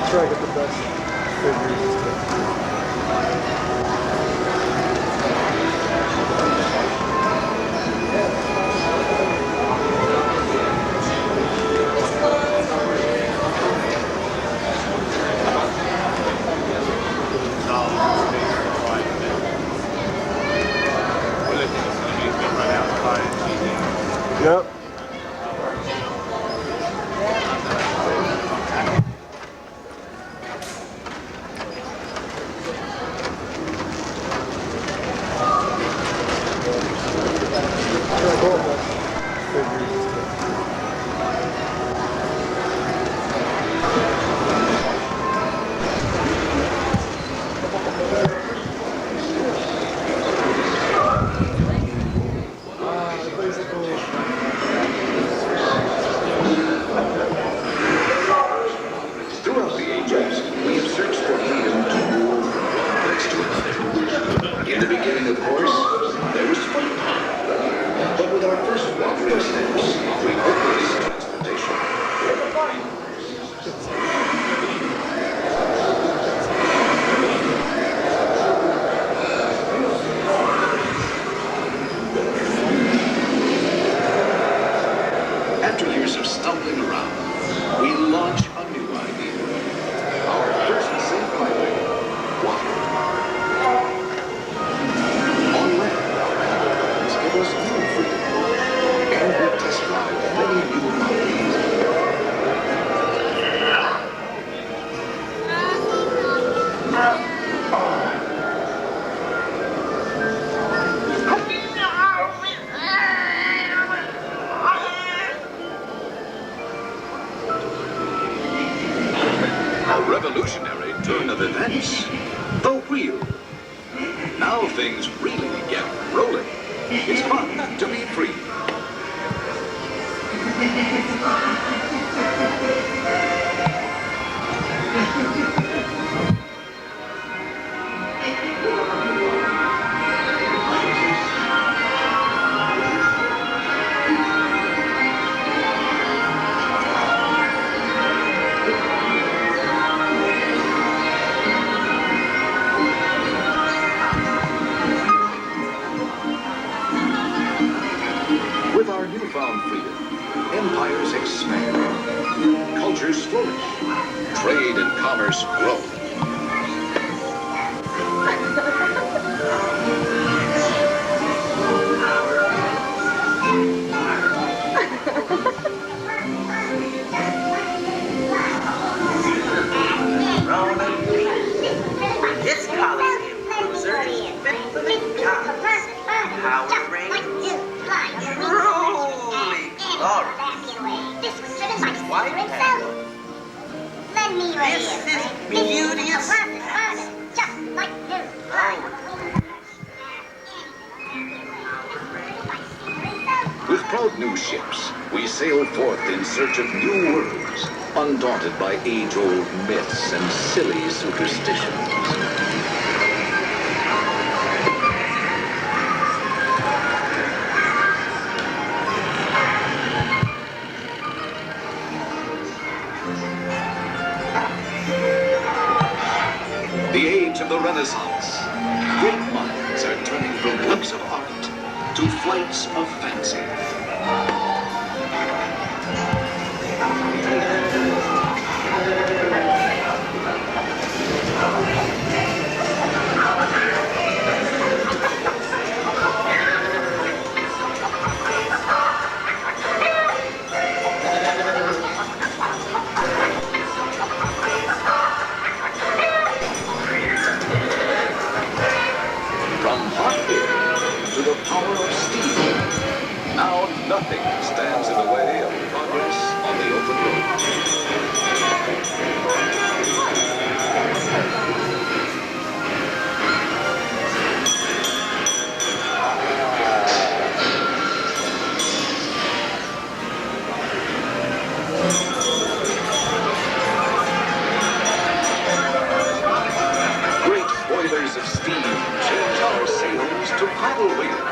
Try to get the best figures. Yep. Throughout the ages, we have searched for freedom to move from one place to another. In the beginning, of course, there was fun. But with our first walking steps, we opened transportation. After years of stumbling around, we launch a new idea. Our first safe highway, water. On land, our animal friends give us new freedom, and we test drive many new mountains. A revolutionary turn of events. The wheel. Now things really get rolling. It's fun to be free. flourish. Trade and commerce grow. This Coliseum cruiser is fit for the job. Power range, truly glorious. White panel. This is beauteous. With proud new ships, we sail forth in search of new worlds, undaunted by age-old myths and silly superstitions. The age of the Renaissance. Great minds are turning from works of art to flights of fancy. From hot air to the power of steam, now nothing stands in the way of progress on the open road. Great boilers of steam change our sails to paddle wheel.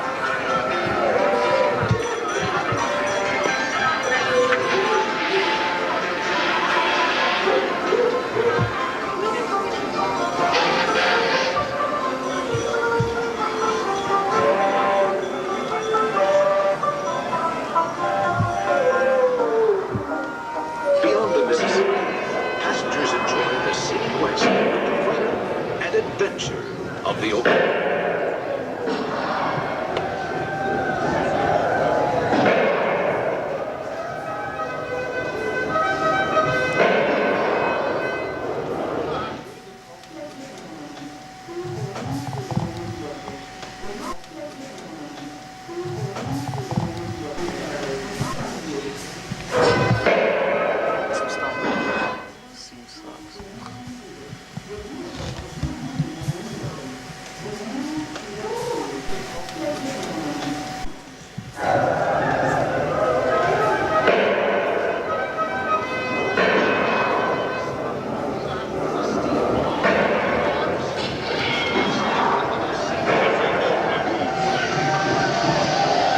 Beyond the Mississippi, passengers enjoy the scenic landscape, freedom, and adventure of the open.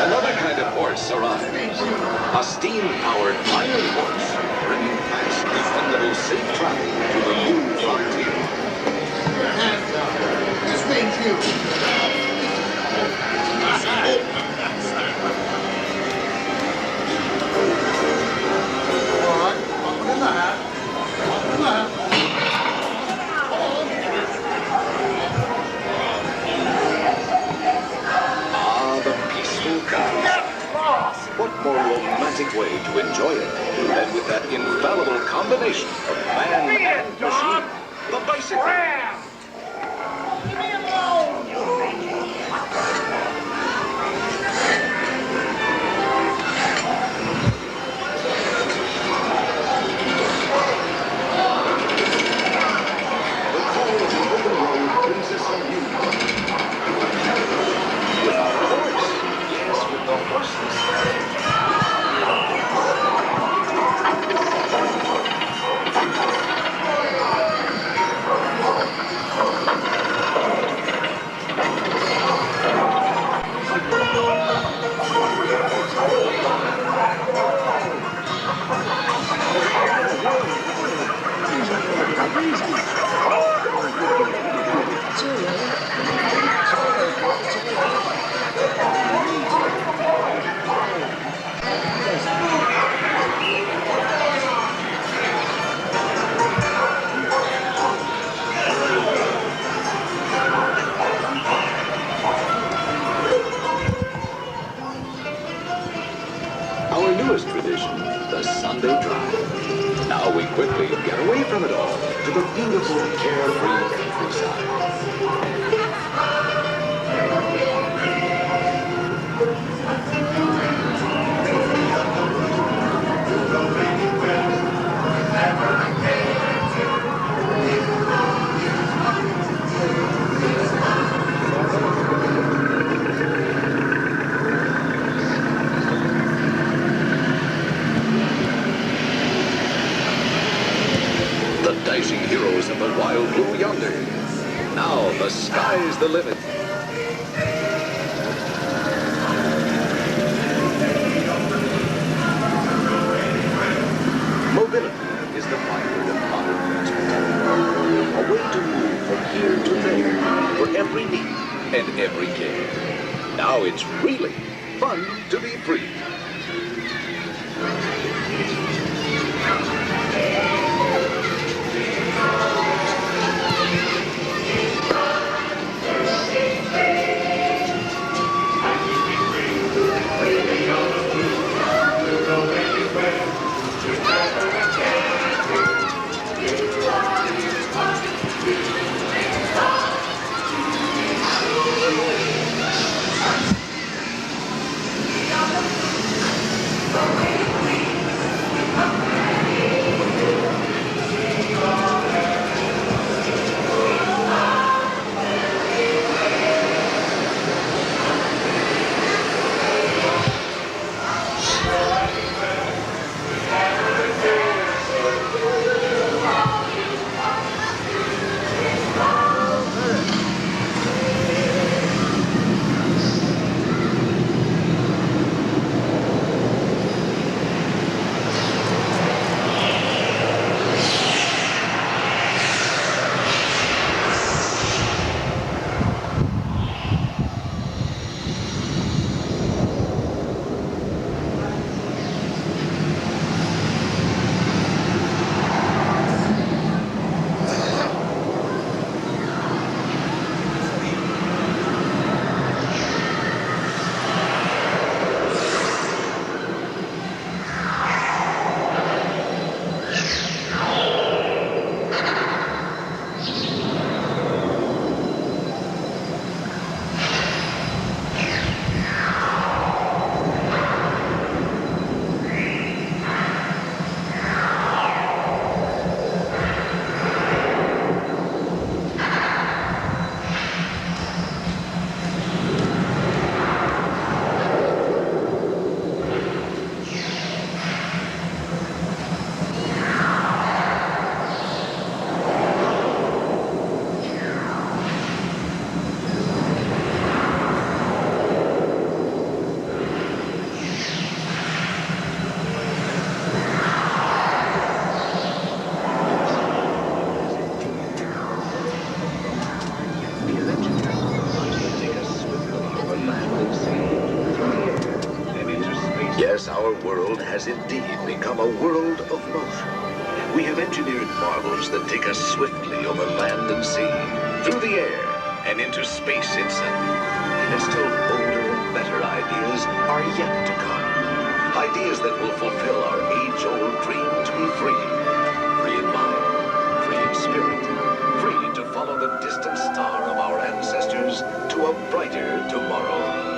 Another kind of horse arrives. A steam-powered iron horse, bringing fast, dependable, safe travel to the new frontier. This means you. All right, up in the hat. Up in the hat. Ah, the peaceful cows. What more romantic way to enjoy it than with that infallible combination of man and machine, the bicycle. Leave me alone! The call of the open road brings us a new one. With our horse. Yes, with the horseless. newest tradition, the Sunday drive. Now we quickly get away from it all to the beautiful, carefree countryside. Dicing heroes of the wild blue yonder. Now the sky's the limit. Mobility is the byword of modern transportation. A way to move from here to there for every need and every care. Now it's really fun to be free. Yes, our world has indeed become a world of motion. We have engineered marvels that take us swiftly over land and sea, through the air, and into space itself. And still bolder and better ideas are yet to come. Ideas that will fulfill our age-old dream to be free. Free in mind, free in spirit, free to follow the distant star of our ancestors to a brighter tomorrow.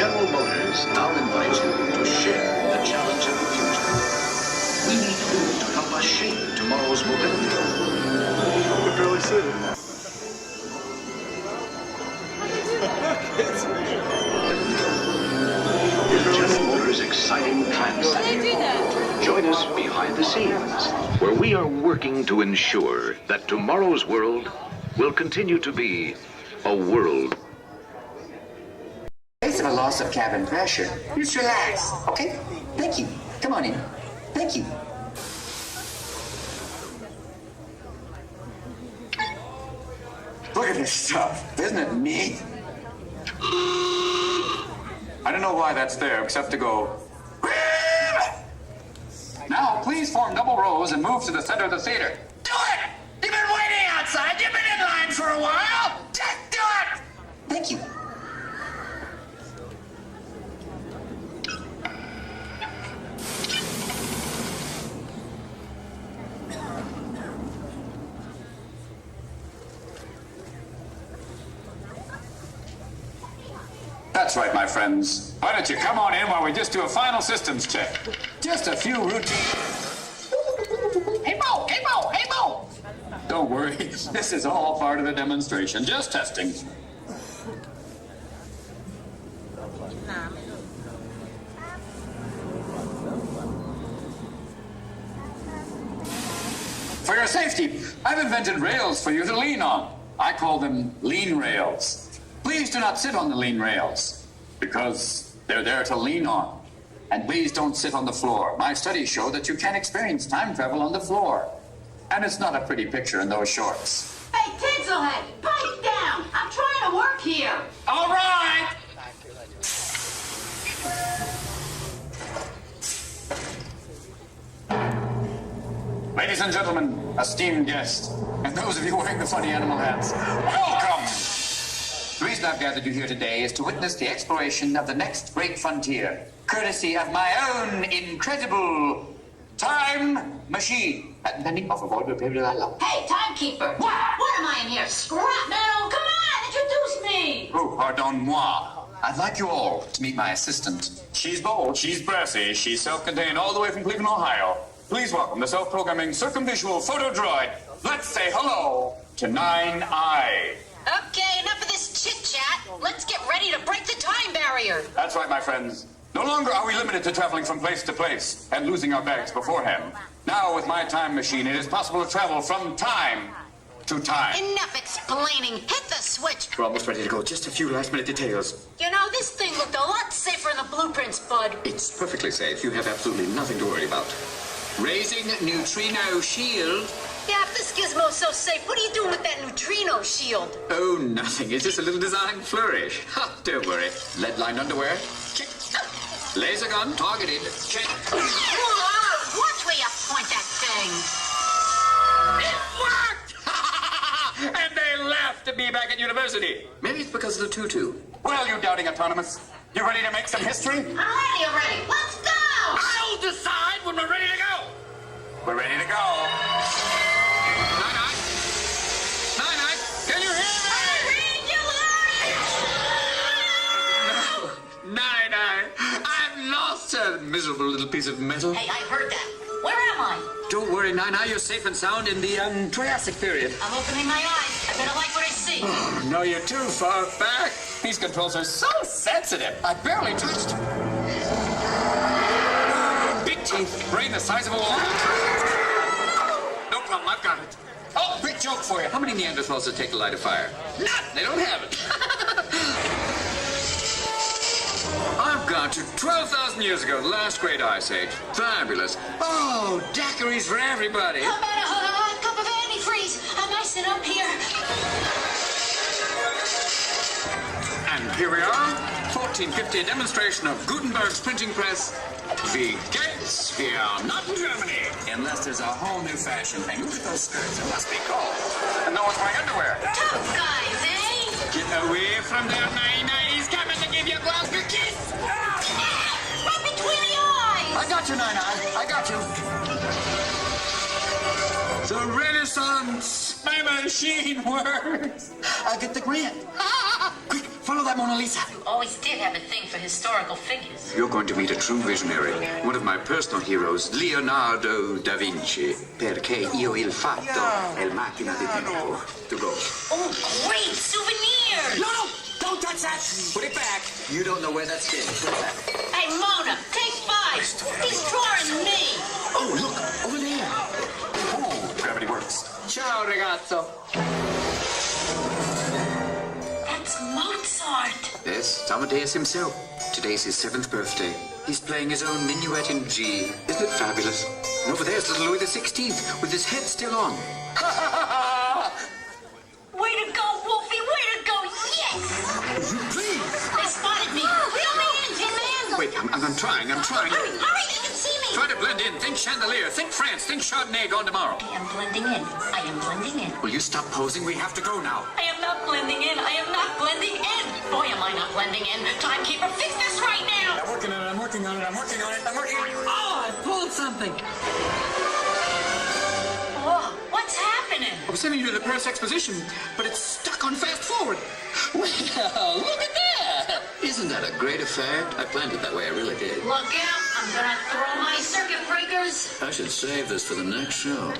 General Motors now invites you to share the challenge of the future. We need you to help us shape tomorrow's mobility. I can barely see it. General Motors' exciting Trans. Join us behind the scenes, where we are working to ensure that tomorrow's world will continue to be a world. In case of a loss of cabin pressure, just relax, okay? Thank you. Come on in. Thank you. Look at this stuff. Isn't it neat? I don't know why that's there, except to go... Now, please form double rows and move to the center of the theater. Do it! You've been waiting outside. You've been in line for a while. Just do it! Thank you. That's right, my friends. Why don't you come on in while we just do a final systems check? Just a few routine... Hey, Mo! Hey, Mo! Hey, Mo! Don't worry. This is all part of the demonstration. Just testing. For your safety, I've invented rails for you to lean on. I call them lean rails. Please do not sit on the lean rails, because they're there to lean on. And please don't sit on the floor. My studies show that you can experience time travel on the floor. And it's not a pretty picture in those shorts. Hey, Tinselhead, pipe down. I'm trying to work here. All right! Ladies and gentlemen, esteemed guests, and those of you wearing the funny animal hats, welcome! The reason I've gathered you here today is to witness the exploration of the next great frontier, courtesy of my own incredible time machine. Bending overboard will pay to that long. Hey, timekeeper. What am I in here? Scrap metal? Come on, introduce me. Oh, pardon moi. I'd like you all to meet my assistant. She's bold, she's brassy, she's self-contained all the way from Cleveland, Ohio. Please welcome the self-programming circumvisual photo droid. Let's say hello to 9i. Okay, enough of this chit-chat. Let's get ready to break the time barrier. That's right, my friends. No longer are we limited to traveling from place to place and losing our bags beforehand. Now, with my time machine, it is possible to travel from time to time. Enough explaining. Hit the switch. We're almost ready to go. Just a few last-minute details. You know, this thing looked a lot safer in the blueprints, bud. It's perfectly safe. You have absolutely nothing to worry about. Raising neutrino shield. Yeah, if this gizmo's so safe, what are you doing with that neutrino shield? Oh, nothing. It's just a little design flourish. Ha, don't worry. Lead lined underwear. Check. Laser gun targeted. Check. Whoa, watch where you point that thing. It worked! And they laughed at me back at university. Maybe it's because of the tutu. Well, you doubting autonomous. You ready to make some history? I'm ready already. Let's go. I'll decide when we're ready to go. We're ready to go. Nine-Nine. Nine-Nine, can you hear me? No. Nine-Nine, I've lost a miserable little piece of metal. Hey, I heard that. Where am I? Don't worry, Nine-Nine, you're safe and sound in the Triassic period. I'm opening my eyes. I better like what I see. Oh, no, you're too far back. These controls are so sensitive. I barely touched. Big teeth, brain the size of a wall. No problem, I've got it. Oh, quick joke for you. How many Neanderthals does it take to light a fire? None! They don't have it. I've gone to 12,000 years ago, the last great ice age. Fabulous. Oh, daiquiris for everybody. How about a cup of antifreeze? I'm icing up here. And here we are, 1450, a demonstration of Gutenberg's printing press. The gates here, not in Germany. Unless there's a whole new fashion thing. Look at those skirts, it must be cold. And no one's wearing underwear. Tough guys, eh? Get away from there, Nine-Nine. He's coming to give you a Glasgow kiss. Right between the eyes. I got you, Nine-Nine. I got you. The Renaissance. My machine works. I'll get the grant. Quick, follow that Mona Lisa. You always did have a thing for historical figures. You're going to meet a true visionary, one of my personal heroes, Leonardo da Vinci. Perché io il fatto è il macchina di tempo. To go. Oh, great souvenir! No! Don't touch that! Put it back. You don't know where that's been. Put it back. Hey, Mona, take 5. He's drawing me. Oh, look, over there. Oh, gravity works. Ciao, ragazzo. That's Mozart. Yes, it's Amadeus himself. Today's his 7th birthday. He's playing his own minuet in G. Isn't it fabulous? And over there's little Louis XVI with his head still on. Way to go, Wolfie! Way to go! Yes! Please! They spotted me! Reel me in, Tin Man! Wait, I'm trying. Hurry, they can see me! Try to blend in. Think chandelier. Think France. Think Chardonnay gone tomorrow. I am blending in. I am blending in. Will you stop posing? We have to go now. I am not blending in. I am not blending in. Boy, am I not blending in. Timekeeper, fix this right now! I'm working on it. I'm working on it. I'm working on it. I'm working on it. Oh, I pulled something. Whoa, what's happening? I was sending you to the press exposition, but it's stuck on fast forward. Well, look at that! Isn't that a great effect? I planned it that way, I really did. Look out, I'm gonna throw my circuit breakers. I should save this for the next show.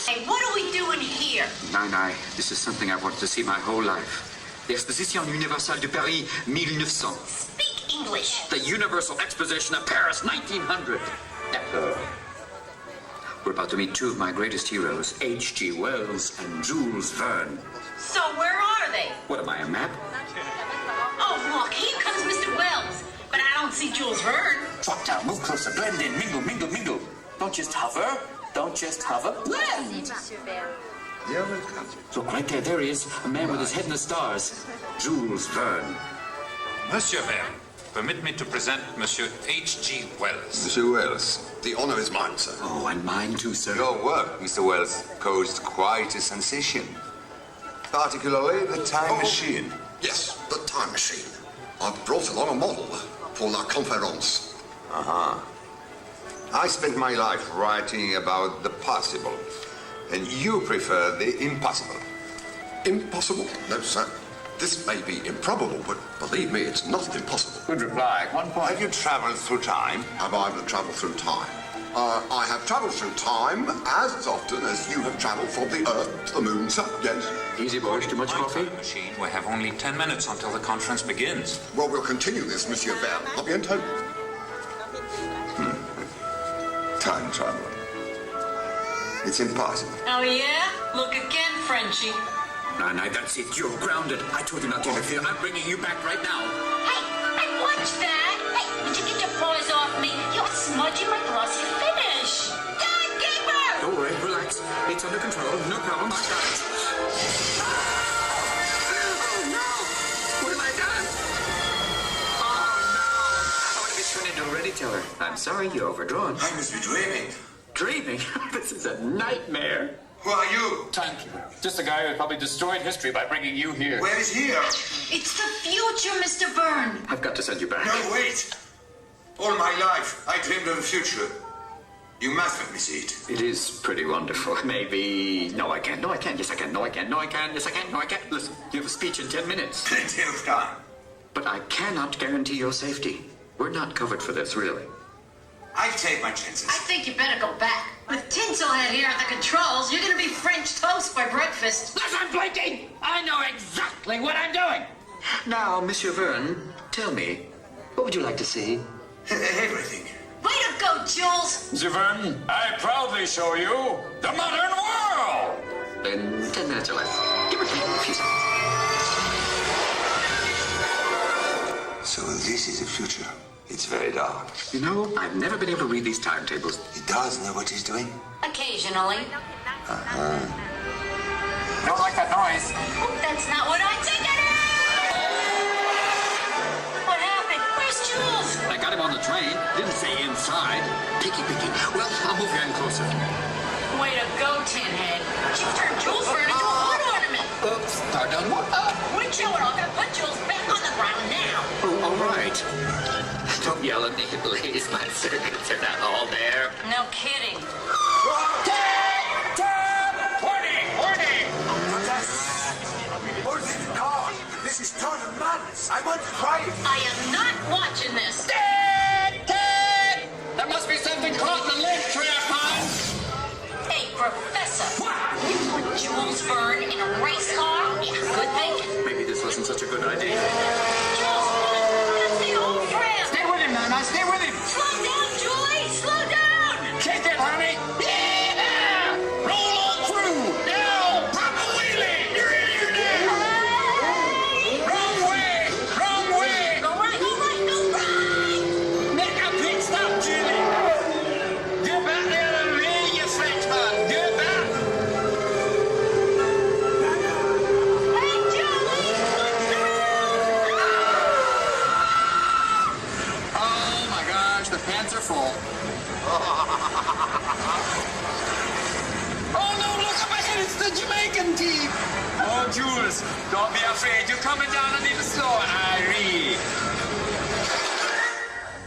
Hey, what are we doing here? Nai, this is something I've wanted to see my whole life. The Exposition Universelle de Paris, 1900. Speak English. The Universal Exposition of Paris, 1900. We're about to meet two of my greatest heroes, H.G. Wells and Jules Verne. So where are they? What am I, a map? Oh, look, here comes Mr. Wells. But I don't see Jules Verne. Drop down, move closer, blend in, mingle, mingle, mingle. Don't just hover. Don't just hover. Blend! Look, right there, there he is. A man with his head in the stars. Jules Verne. Monsieur Verne, permit me to present Monsieur H.G. Wells. Monsieur Wells, the honor is mine, sir. Oh, and mine too, sir. Your work, Mr. Wells, caused quite a sensation. Particularly the time machine. Yes, the time machine. I've brought along a model for La Conférence. I spent my life writing about the possible, and you prefer the impossible. Impossible? No, sir. This may be improbable, but believe me, it's not impossible. Good reply. 1 point. Have you traveled through time? Have I ever traveled through time? I have traveled through time as often as you have traveled from the Earth to the Moon, sir. Yes. Easy, boys. Too much coffee? Machine, we have only 10 minutes until the conference begins. Well, we'll continue this, Monsieur Verne. A bientôt. Time travel. It's impossible. Oh, yeah? Look again, Frenchie. Nai, that's it. You're grounded. I told you not to interfere. I'm bringing you back right now. Hey, watch that. Hey, would you get your paws off me? You're smudging my glossy finish. Timekeeper! Don't worry. Relax. It's under control. No problem. I got it. Oh, no! What have I done? Oh, no! I want to be turned into a ready teller. I'm sorry. You're overdrawn. I must be dreaming. Dreaming? This is a nightmare. Who are you? Timekeeper. Just a guy who probably destroyed history by bringing you here. Where is here? It's the future, Mr. Verne. I've got to send you back. No, wait. All my life, I dreamed of the future. You must let me see it. It is pretty wonderful. Maybe... No, I can't. No, I can't. Yes, I can. No, I can. No, I can. Yes, I can. No, I can't. Listen, you have a speech in 10 minutes. Plenty of time. But I cannot guarantee your safety. We're not covered for this, really. I'll take my chances. I think you better go back. With Tinselhead here at the controls, you're gonna be French toast for breakfast. Listen, blinking! I know exactly what I'm doing! Now, Monsieur Verne, tell me, what would you like to see? Everything. Way to go, Jules! Monsieur Verne, I proudly show you the modern world! In 10 minutes or less. Give or take a few seconds. So this is the future. It's very dark. You know, I've never been able to read these timetables. He does know what he's doing? Occasionally. Don't like that noise. Oh, that's not what I think it is! What happened? Where's Jules? I got him on the train. Didn't say inside. Picky. Well, I'll move you in closer. Way to go, Tinhead. You've turned Jules Verne into a wood ornament. Oops, pardon. We're chilling off and put Jules back on the ground now. Oh, all right. Don't yell at me, please. My circuits are not all there. No kidding. Warning! Where's the car? Let's try it. I am not watching this. There must be something caught in the lid, Kerstine. Hey, Professor. You put Jules Verne in a race car? Yeah, good thinking. Maybe this wasn't such a good idea. Jules, that's the old friend. Stay with him, Nana. Stay with him. Slow down, Julie. Slow down. Kick it, honey. Yeah! Roll on through. Now, pop a wheelie. You're in here now. Wrong way. Wrong way. Go right, go right, go right. Make a pit stop, Julie. Get back there and rear your French man. Get back. Hey, Julie, look through. Oh my gosh, the pants are full. Oh no, look up ahead, it's the Jamaican team. Oh, Jules, don't be afraid. You're coming down a little slower, Irene.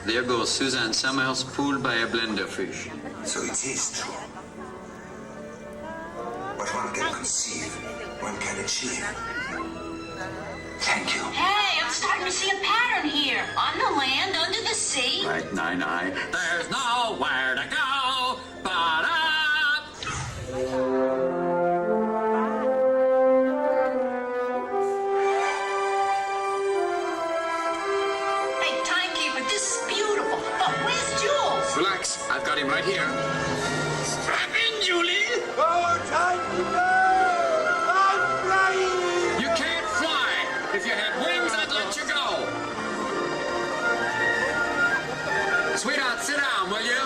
There goes Suzanne Summers, pulled by a blender fish. So it is true. What one can conceive, one can achieve. Thank you. Hey, I'm starting to see a pattern here. On the land, under the sea. Right, Nine-Eye. There's nowhere to go but up. Hey, timekeeper, this is beautiful. But where's Jules? Relax, I've got him right here. Strap in, Julie. Oh, timekeeper! I'm flying! You can't fly. If you had wings, I'd let you go. Sweetheart, sit down, will you?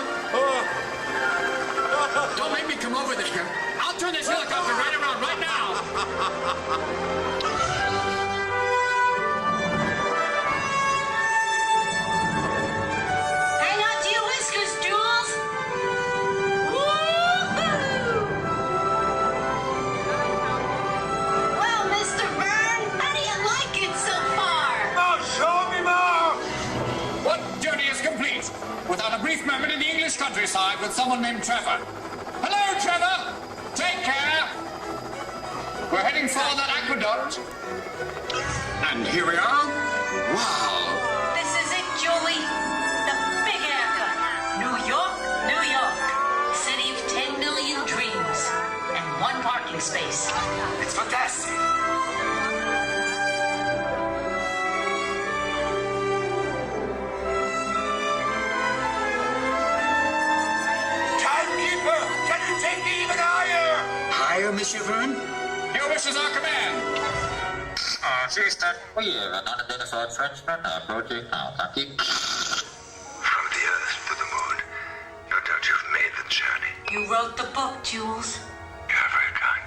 Don't make me come over there. I'll turn this helicopter right around right now. Hang on to your whiskers, Jules. Woo-hoo! Well, Mr. Verne, how do you like it so far? Oh, show me more! What journey is complete? Without a brief moment in the English countryside with someone named Trevor. Hello, Trevor. Take care. We're heading for that aqueduct. And here we are. Wow. This is it, Julie. The big haircut. New York, New York. City of 10 million dreams. And one parking space. It's fantastic. Timekeeper, can you take me even higher? Higher, Monsieur Verne? Your wish is our command. Houston, we have an unidentified Frenchman approaching now. Thank you. From the earth to the moon, no doubt you've made the journey. You wrote the book, Jules. You're very kind.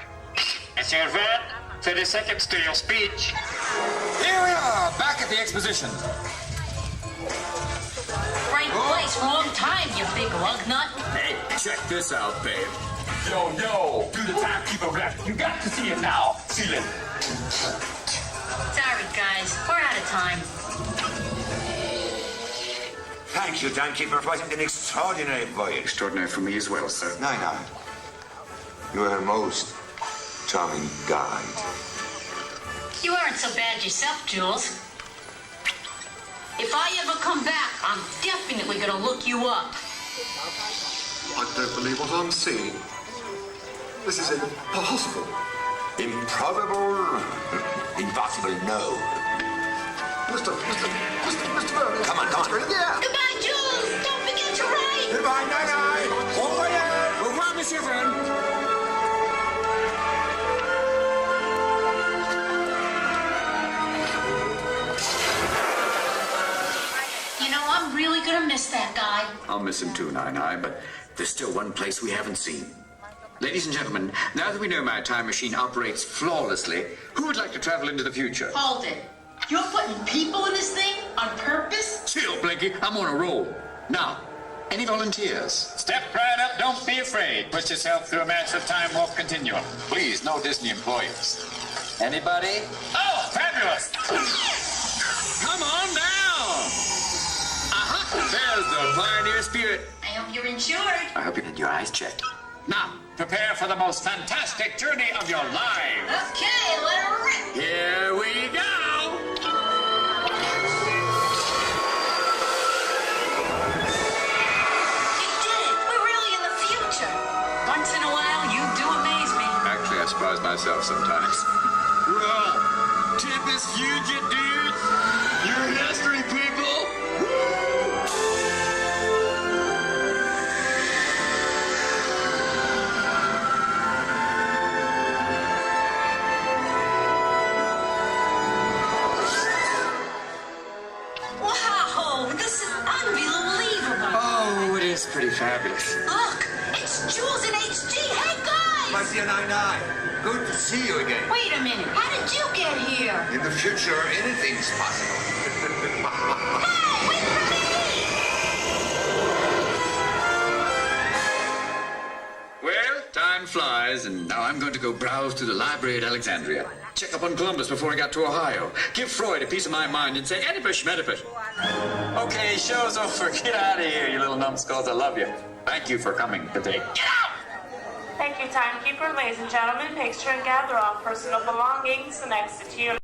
Monsieur Verne, 30 seconds to your speech. Here we are, back at the exposition. Right place, wrong time, you big lug nut. Hey, check this out, babe. Yo, do the timekeeper rap. You got to see it now. Feel it. Sorry, guys. We're out of time. Thank you, timekeeper, for an extraordinary voyage. Extraordinary for me as well, sir. Nine-Eye, you are a most charming guide. You aren't so bad yourself, Jules. If I ever come back, I'm definitely gonna look you up. I don't believe what I'm seeing. This is impossible. Improbable? Impossible, no. Mr. Verne. Come on. Yeah. Goodbye, Jules. Don't forget to write. Goodbye, Nine-Eye. Au revoir, Monsieur Verne. You know, I'm really gonna miss that guy. I'll miss him too, Nine-Eye, but there's still one place we haven't seen. Ladies and gentlemen, now that we know my time machine operates flawlessly, who would like to travel into the future? Hold it. You're putting people in this thing on purpose? Chill, Blinky. I'm on a roll. Now, any volunteers? Step right up. Don't be afraid. Put yourself through a massive time warp continuum. Please, no Disney employees. Anybody? Oh, fabulous. Come on down. There's the pioneer spirit. I hope you're insured. I hope you had your eyes checked. Now, prepare for the most fantastic journey of your lives. Okay, let her rip. Here we go. myself sometimes. Well, tip is huge, dudes. You're history, people. Wow, this is unbelievable. Oh, it is pretty fabulous. Look, it's Jules in HD. Hey, guys! Marcia 99, good to see you again. Wait a minute. How did you get here? In the future, anything's possible. Hey, wait for me! Well, time flies, and now I'm going to go browse through the library at Alexandria. Check up on Columbus before I got to Ohio. Give Freud a piece of my mind and say, Oedipus, Medipus. Okay, show's over. Get out of here, you little numbskulls. I love you. Thank you for coming today. Get out! Thank you, timekeeper. Ladies and gentlemen, picture and gather all personal belongings. The next to you.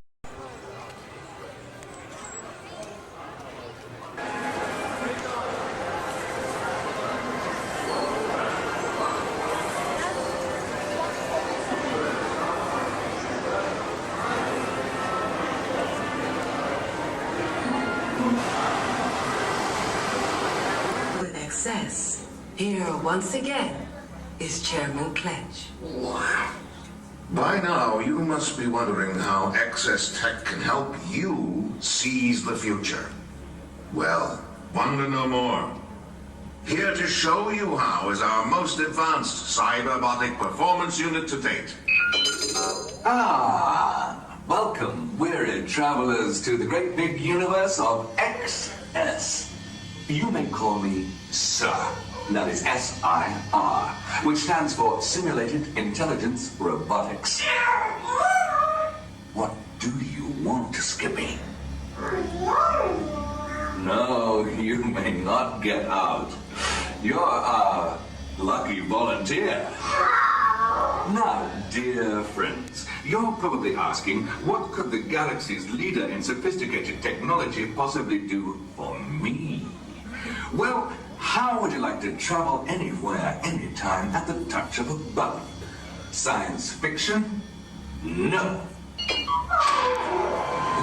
With excess, here once again is Chairman Cletch. By now, you must be wondering how excess tech can help you seize the future. Well, wonder no more. Here to show you how is our most advanced cyberbotic performance unit to date. Ah, welcome, weary travelers, to the great big universe of XS. You may call me Sir. That is SIR, which stands for Simulated Intelligence Robotics. What do you want, Skippy? No, you may not get out. You're our lucky volunteer. Now, dear friends, you're probably asking, what could the galaxy's leader in sophisticated technology possibly do for me? Well, how would you like to travel anywhere, anytime, at the touch of a button? Science fiction? No.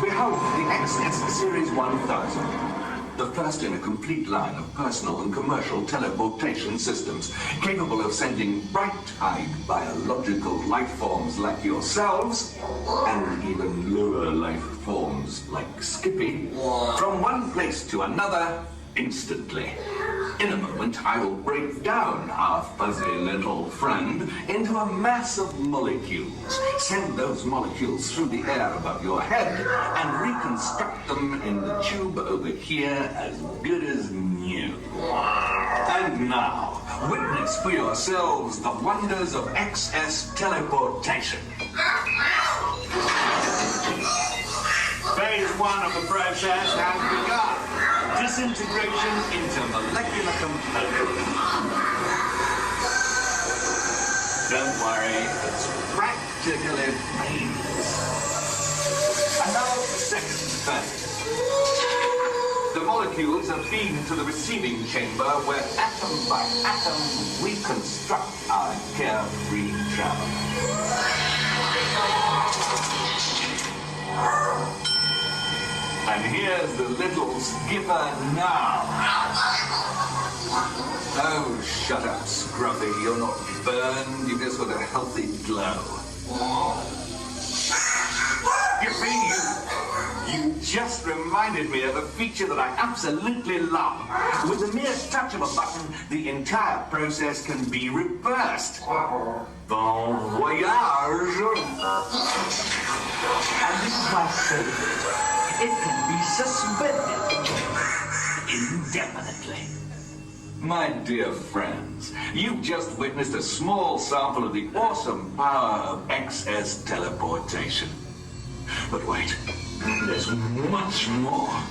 Behold the XS Series 1000. The first in a complete line of personal and commercial teleportation systems, capable of sending bright-eyed biological life forms like yourselves, and even lower life forms like Skippy, from one place to another instantly. In a moment, I will break down our fuzzy little friend into a mass of molecules, send those molecules through the air above your head, and reconstruct them in the tube over here as good as new. And now, witness for yourselves the wonders of XS teleportation. Phase 1 of the process has begun. Disintegration into molecular components. Don't worry, it's practically painless. And now the second phase. The molecules are feed to the receiving chamber where atom by atom we construct our carefree travel. And here's the little skipper now. Oh, shut up, Scruffy. You're not burned. You've just got a healthy glow. Skippy, you just reminded me of a feature that I absolutely love. With the mere touch of a button, the entire process can be reversed. Bon voyage. And this is my favorite. It can be suspended indefinitely. My dear friends, you've just witnessed a small sample of the awesome power of XS teleportation. But wait, there's much more.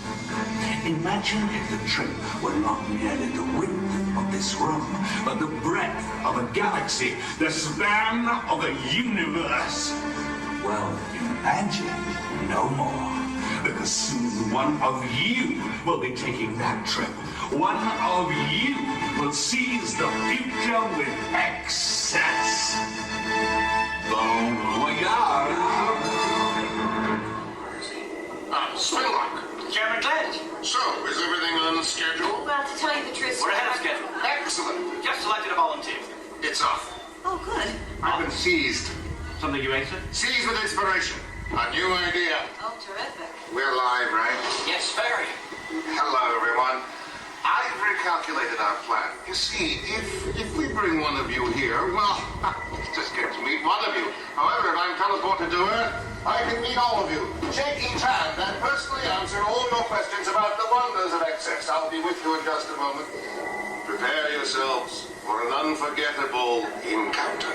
Imagine if the trip were not merely the width of this room, but the breadth of a galaxy, the span of a universe. Well, imagine no more. Because soon one of you will be taking that trip. One of you will seize the future with XS. Bon voyage. Spinlock. Chairman Glenn. So, is everything on schedule? Well, to tell you the truth, We're ahead of schedule. Excellent. Just selected a volunteer. It's off. Oh, good. I've been seized. Something you answered? Seized with inspiration. A new idea. Oh, terrific. We're live, right? Yes, very. Hello, everyone. I've recalculated our plan. You see, if we bring one of you here, well, just get to meet one of you. However, if I'm teleported to Earth, I can meet all of you, shake each hand, and personally answer all your questions about the wonders of excess. I'll be with you in just a moment. Prepare yourselves for an unforgettable encounter.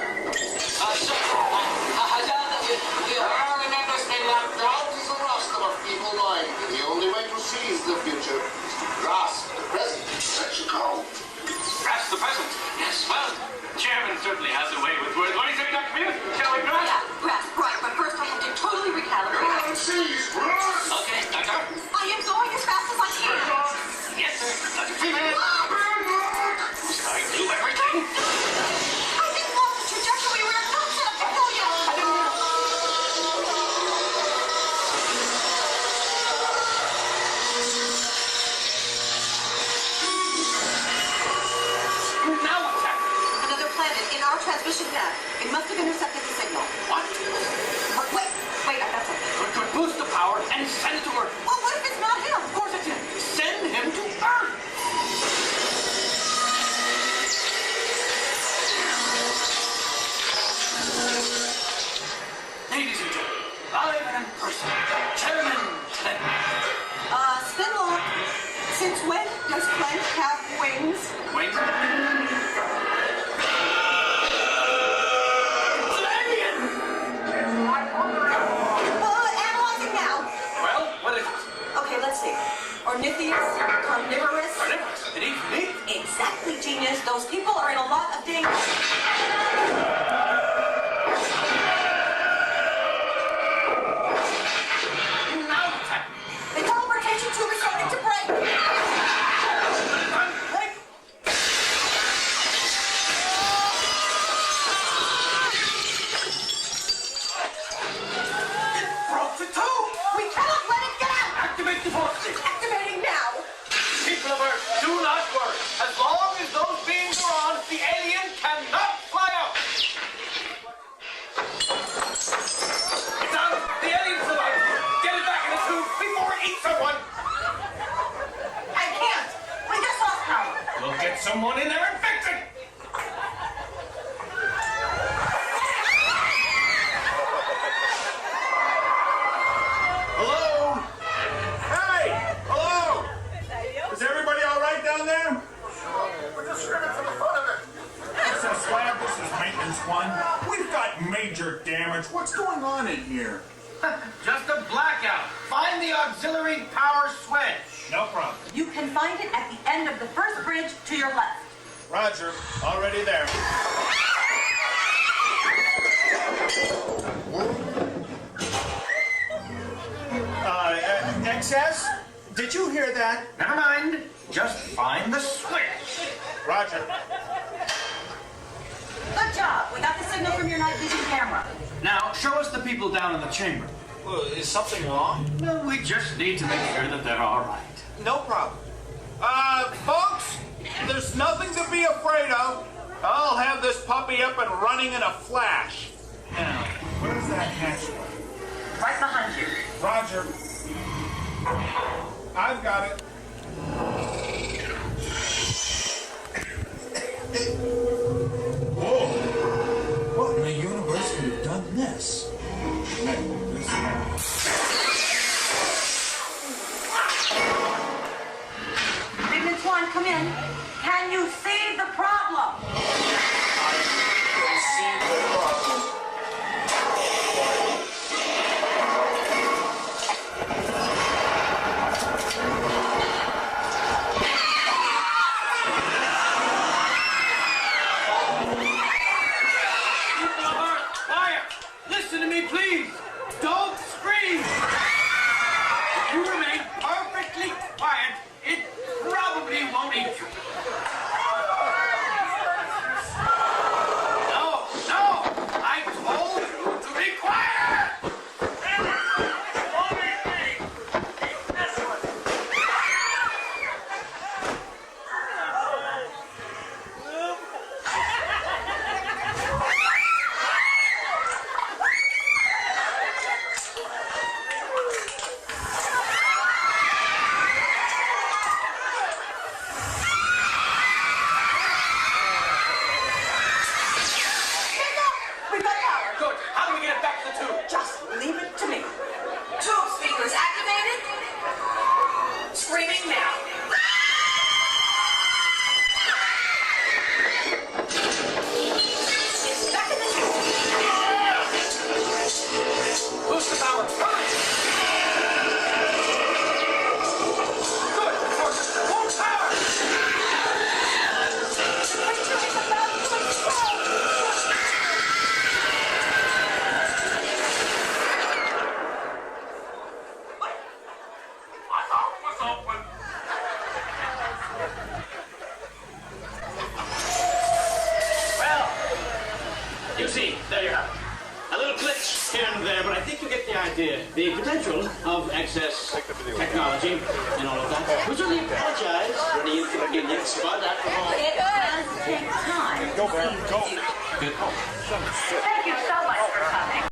Doubt is the rust of a feeble mind. The only way to seize the future is to grasp the present. Let's go. Grasp the present. Yes, well, the chairman certainly has a way with words. What do you say, Dr. Mew? Shall we grasp? Yeah, grasp, right, but first I have to totally recalibrate. Come on, seize, grasp! Okay, Doctor. I am going as fast as I can. Yes, sir. Dr. Freeman. I do everything. I didn't want the trajectory we were not set up to go yet. I didn't know. Now what's happening? Another planet in our transmission path. It must have intercepted the signal. What? Wait, I got something. We could boost the power and send it to Earth. Well, what if it's not him? Of course it's him. Send him to Earth. Ladies and gentlemen, live and in person, Chairman Glenn. Spinlock, since when does Glenn have wings? Wait. It's an alien! Analyzing now. Well, what is it? Okay, let's see. Ornithius, carnivorous. Carnivorous. It eats meat. Exactly, genius. Those people are in a lot of danger. Now what's happening? The teleportation tube is starting to break. Break. It broke the tube. We cannot let it get out. Activate the vortex. Activating now. People of Earth, do not worry. As long as those beams are on, the alien cannot fly out. It's on. The alien's alive. Get it back in the tube before it eats someone. I can't. We just lost power. We'll get someone in there and fix it. Hello? Hey! Hello! Is everybody all right down there? We're just screaming for the fun of it. This is Slab, this is Maintenance 1. We've got major damage. What's going on in here? Just a blackout. Find the auxiliary power switch. No problem. You can find it at the end of the first bridge to your left. Roger. Already there. Excess? Did you hear that? Never mind. Just find the switch. Roger. Good job. We got the signal from your night vision camera. Now, show us the people down in the chamber. Well, is something wrong? No, we just need to make sure that they're all right. No problem. Folks, there's nothing to be afraid of. I'll have this puppy up and running in a flash. Now, where's that hatchway? Right behind you. Roger. I've got it. Whoa! What in the universe could have done this? Hickman Swan, come in. Can you see the problem? I can see the problem. there, but I think you get the idea. The potential of excess technology and all of that. We certainly apologize for any inconvenience, but after all... It does take time. Go, Bear, go. Thank you so much for coming.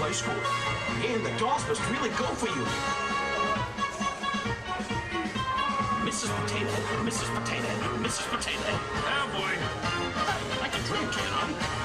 play school. And the dolls must really go for you. Mrs. Potato Head, Mrs. Potato Head, Mrs. Potato Head. Oh, boy. I can drink, can't I?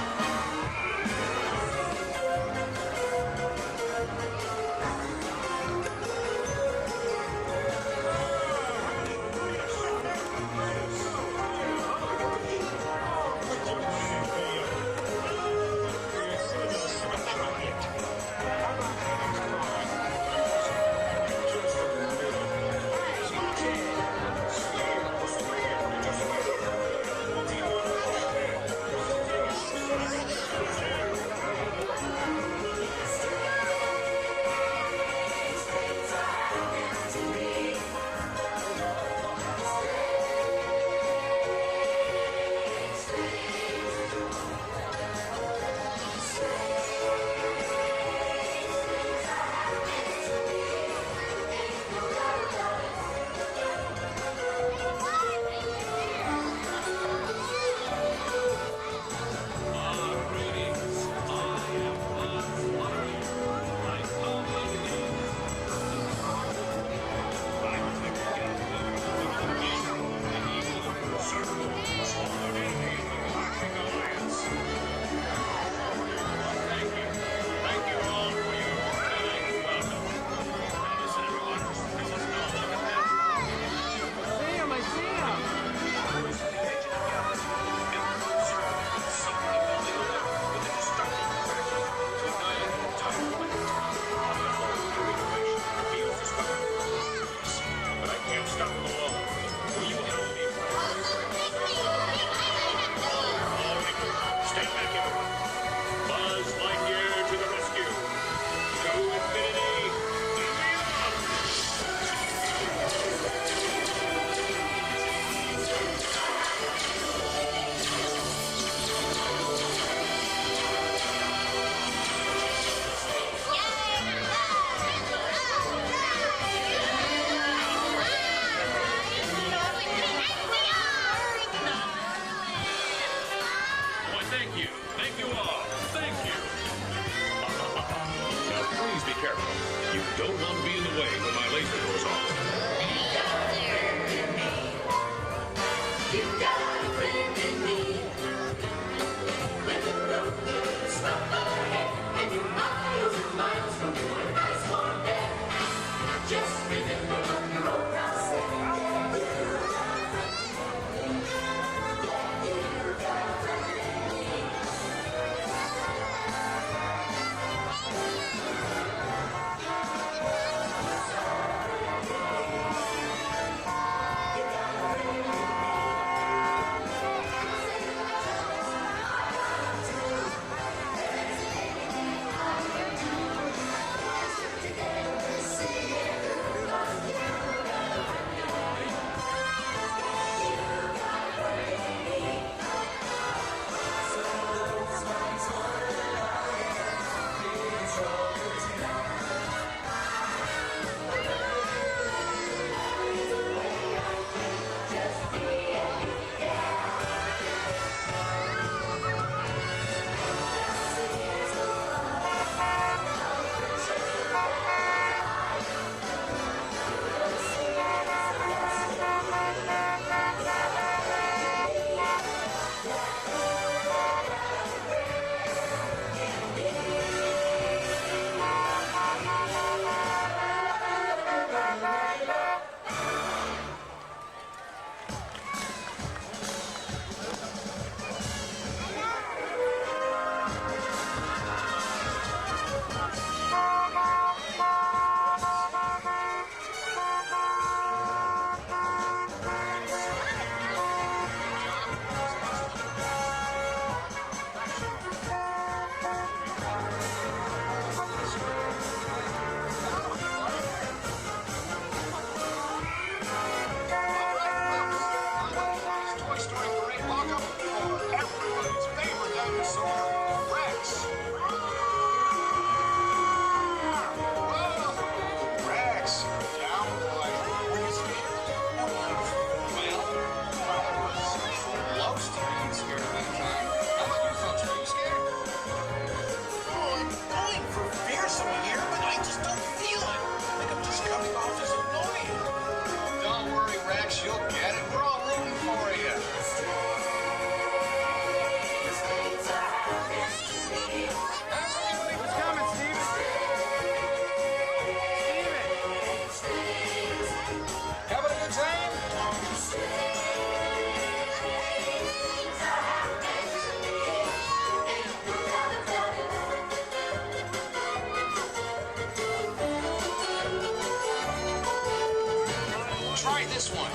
try this one.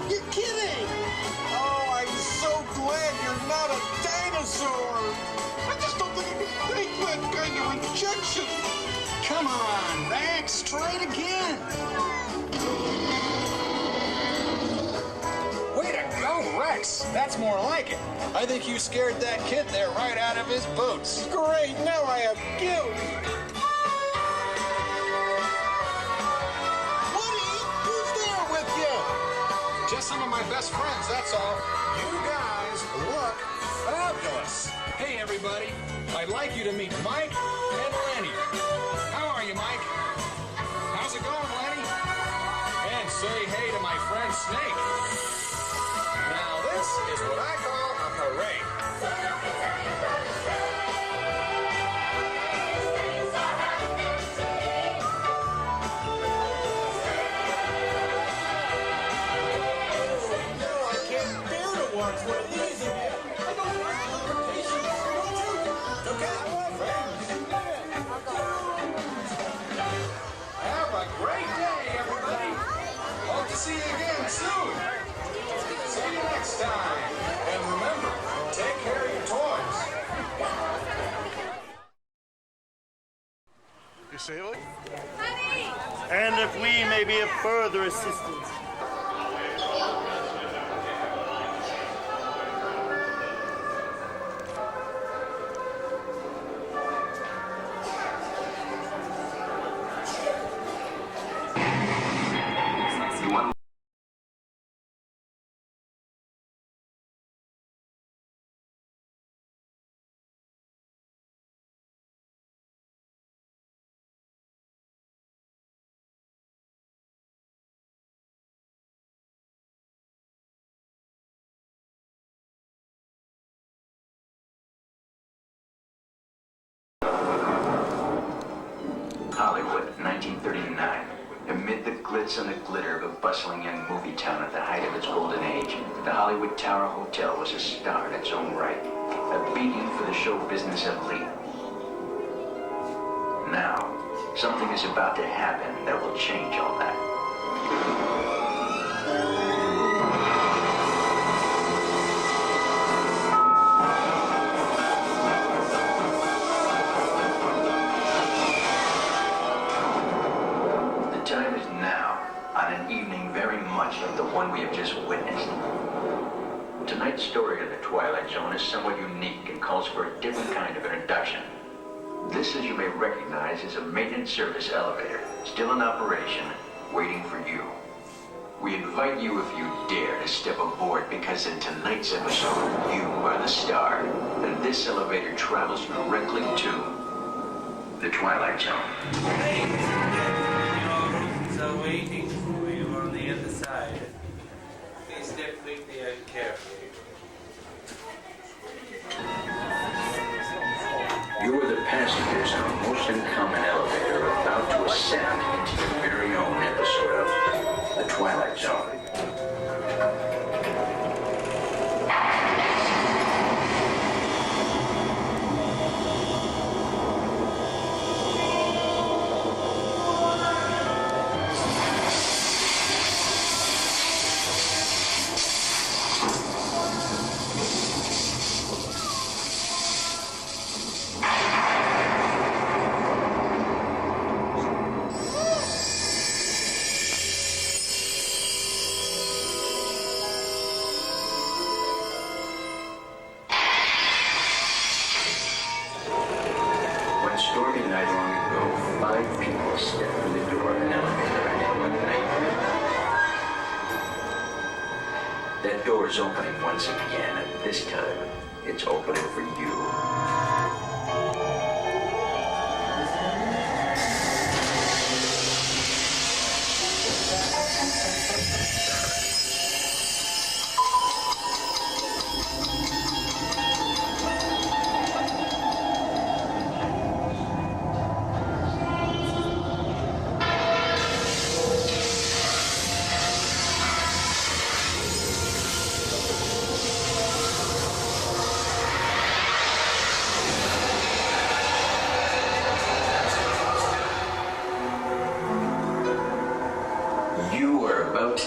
You're kidding! Oh, I'm so glad you're not a dinosaur! I just don't think you can take that kind of rejection! Come on, Max, try it again. Way to go, Rex. That's more like it. I think you scared that kid there right out of his boots. Great, now I have guilt! Woody, who's there with you? Just some of my best friends, that's all. You guys look fabulous. Hey, everybody. I'd like you to meet Mike and Lenny. How are you, Mike? How's it going, Lenny? And say hey to my friend Snake. Now, this is what I call a parade. No, I can't bear to watch one of these again. I don't like confrontations, don't you? Okay, Have a great day, everybody. Hope to see you again soon. See you next time. And remember, take care of your toys. You sailing? And if we may be of further assistance. Hollywood, 1939. Amid the glitz and the glitter of a bustling young movie town at the height of its golden age, the Hollywood Tower Hotel was a star in its own right, a beacon for the show business elite. Now, something is about to happen that will change all that. Like the one we have just witnessed. Tonight's story of the Twilight Zone is somewhat unique and calls for a different kind of introduction. This, as you may recognize, is a maintenance service elevator, still in operation, waiting for you. We invite you, if you dare, to step aboard, because in tonight's episode, you are the star, and this elevator travels directly to the Twilight Zone. Your rooms are waiting for you on the other side. Please step quickly and carefully. You are the passengers on a most uncommon elevator about to ascend into your very own episode of the Twilight Zone. That door is opening once again, and this time, it's opening for you.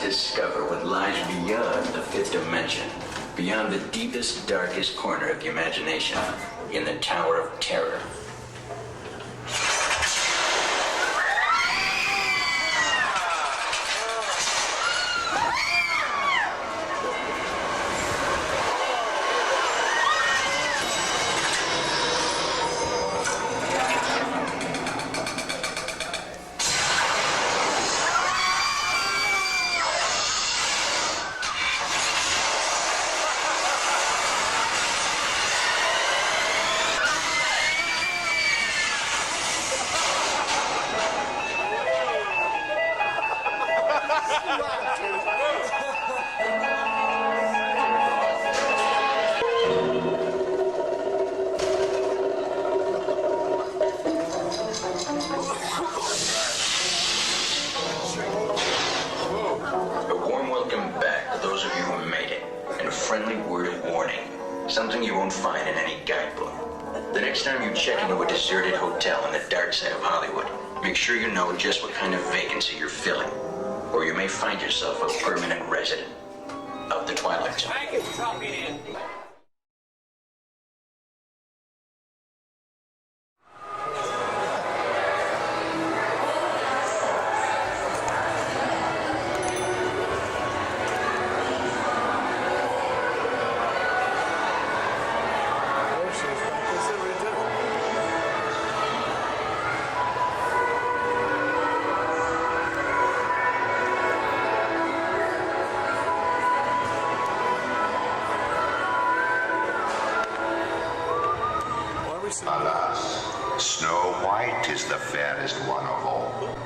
discover what lies beyond the fifth dimension, beyond the deepest, darkest corner of the imagination, in the Tower of Terror. Something you won't find in any guidebook. The next time you check into a deserted hotel on the dark side of Hollywood, make sure you know just what kind of vacancy you're filling, or you may find yourself a permanent resident of the Twilight Zone. Thank you for dropping in. Alas, Snow White is the fairest one of all.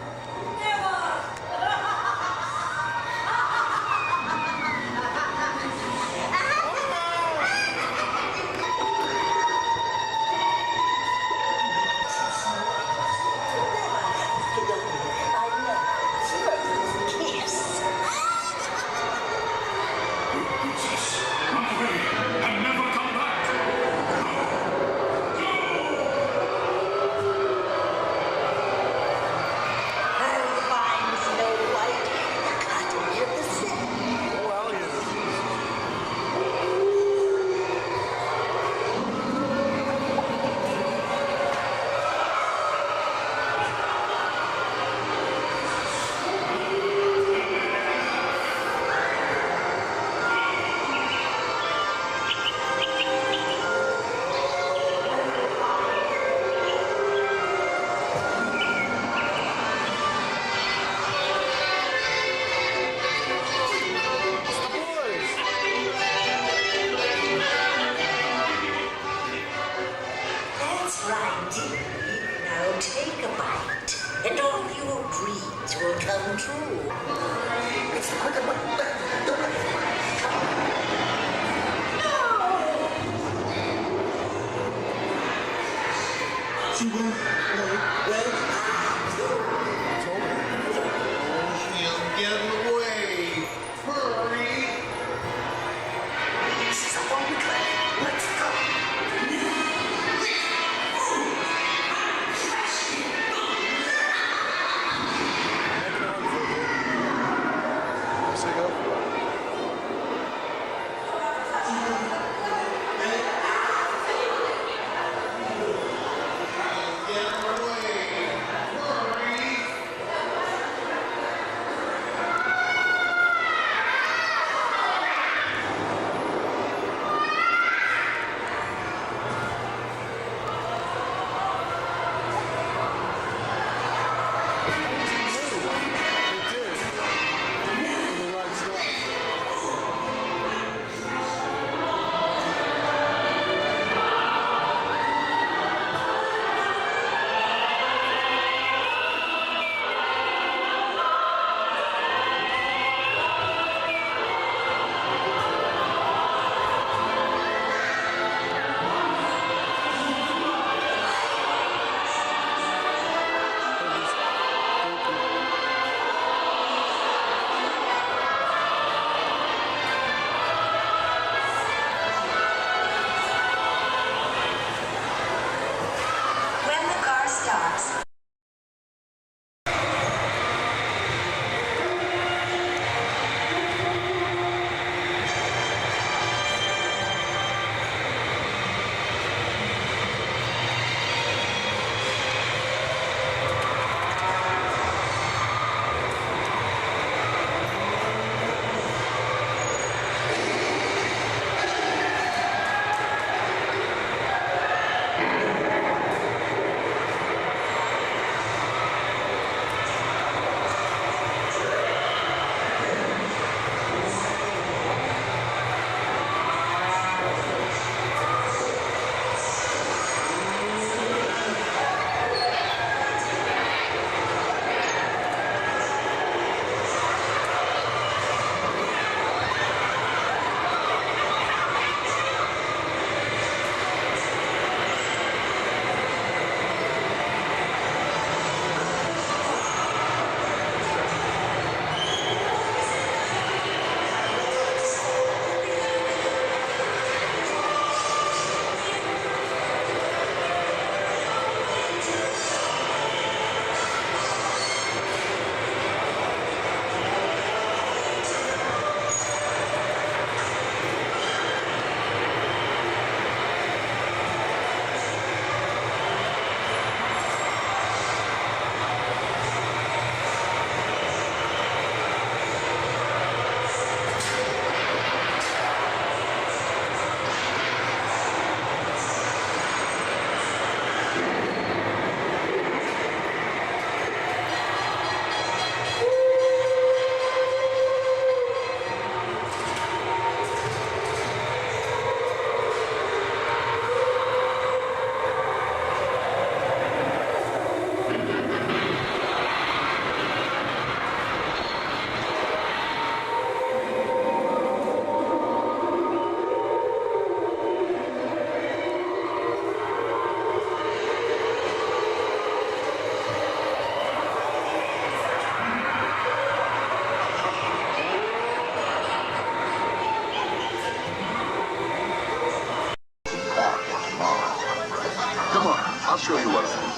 I'll show you what I mean.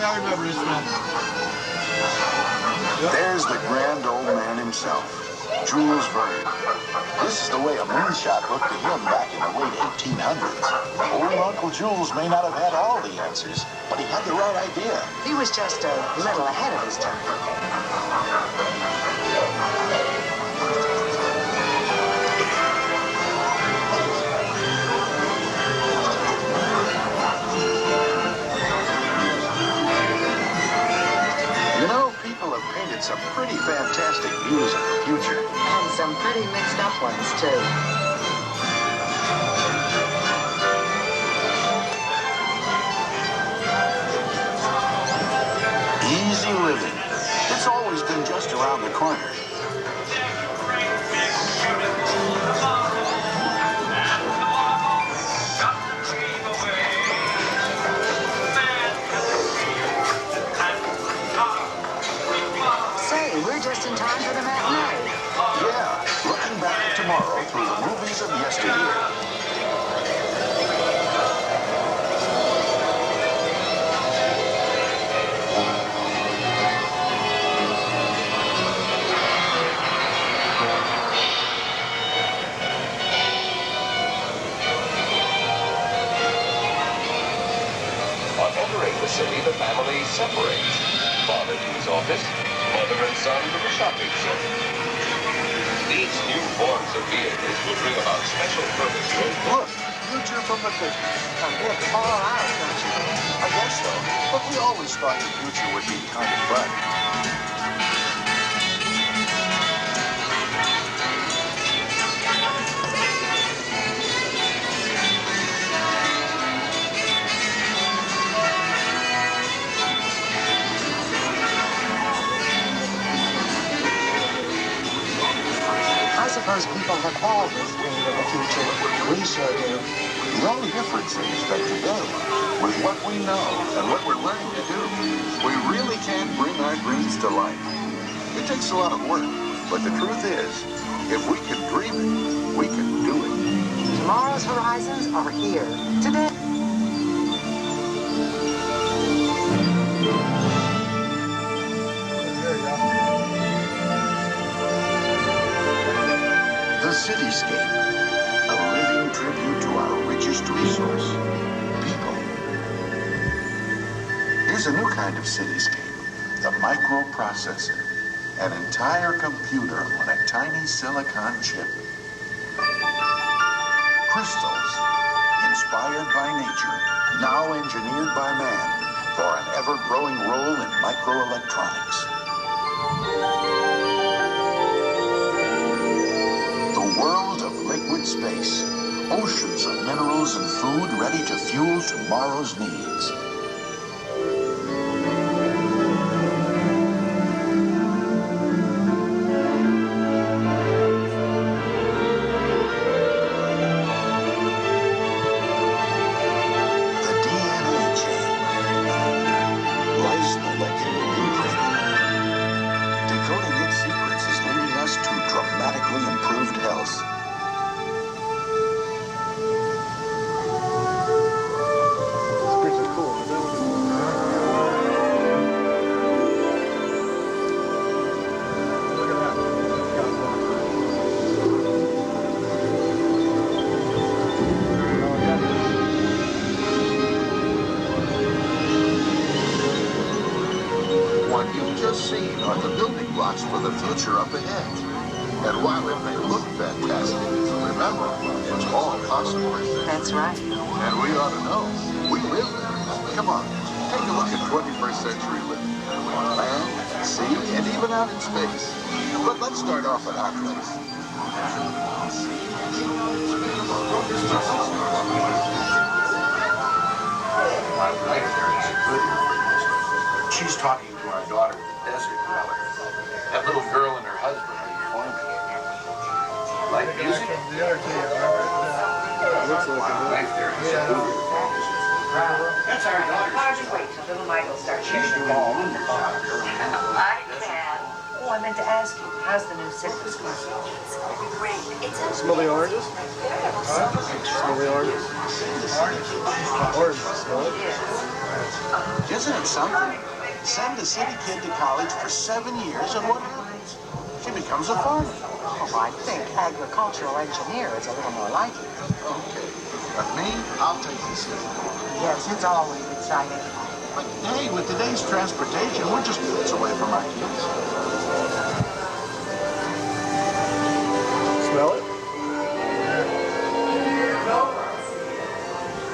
I remember this man. There's the grand old man himself, Jules Verne. This is the way a moonshot looked to him back in the late 1800s. Old Uncle Jules may not have had all the answers, but he had the right idea. He was just a little ahead of his time. You know, people have painted some pretty fantastic views of the future. And some pretty mixed up ones, too. Easy living. It's always been just around the corner. Say, we're just in time for the matinee. Yeah, looking back at tomorrow through the movies of yesteryear. On entering the city, the family separates. Father to his office, mother and son to the shopping center. These new forms of vehicles will bring about special purposes. Look, future from the 50s. A bit far out, don't you think? I guess so. But we always thought the future would be kind of fun. I suppose people have always dreamed of the future. We sure do. The only difference is that today, with what we know and what we're learning to do, we really can bring our dreams to life. It takes a lot of work, but the truth is, if we can dream it, we can do it. Tomorrow's horizons are here. Today. The cityscape, a living tribute to our richest resource, people. Here's a new kind of cityscape, the microprocessor, an entire computer on a tiny silicon chip. Crystals, inspired by nature, now engineered by man, for an ever-growing role in microelectronics. The world of liquid space, oceans of minerals and food ready to fuel tomorrow's needs. The DNA chain, life's molecular blueprint. Decoding its secrets is leading us to dramatically improved health. What you've just seen are the building blocks for the future up ahead. And while it may look fantastic, remember, it's all possible. That's right. And we ought to know. We live there. Come on, take a look at 21st century living. On land, sea, and even out in space. But let's start off at our place. My wife there is good information. She's talking to our daughter in the desert about her. That little girl and her husband are farming. Like music? My wife there is good information. That's our daughter. How'd you wait till little Michael starts shaking the ball? I can. Oh, I meant to ask you, how's the new citrus going? It's going to be great. It's Smell the oranges? Huh? Smell the oranges? Oranges. Smell it? Yes. Isn't it something? Send a city kid to college for 7 years, and what happens? She becomes a farmer. Oh, I think agricultural engineer is a little more like it. Okay. But me, I'll take the city. Yes, it's always exciting. But hey, with today's transportation, we're just minutes away from our kids. Smell it?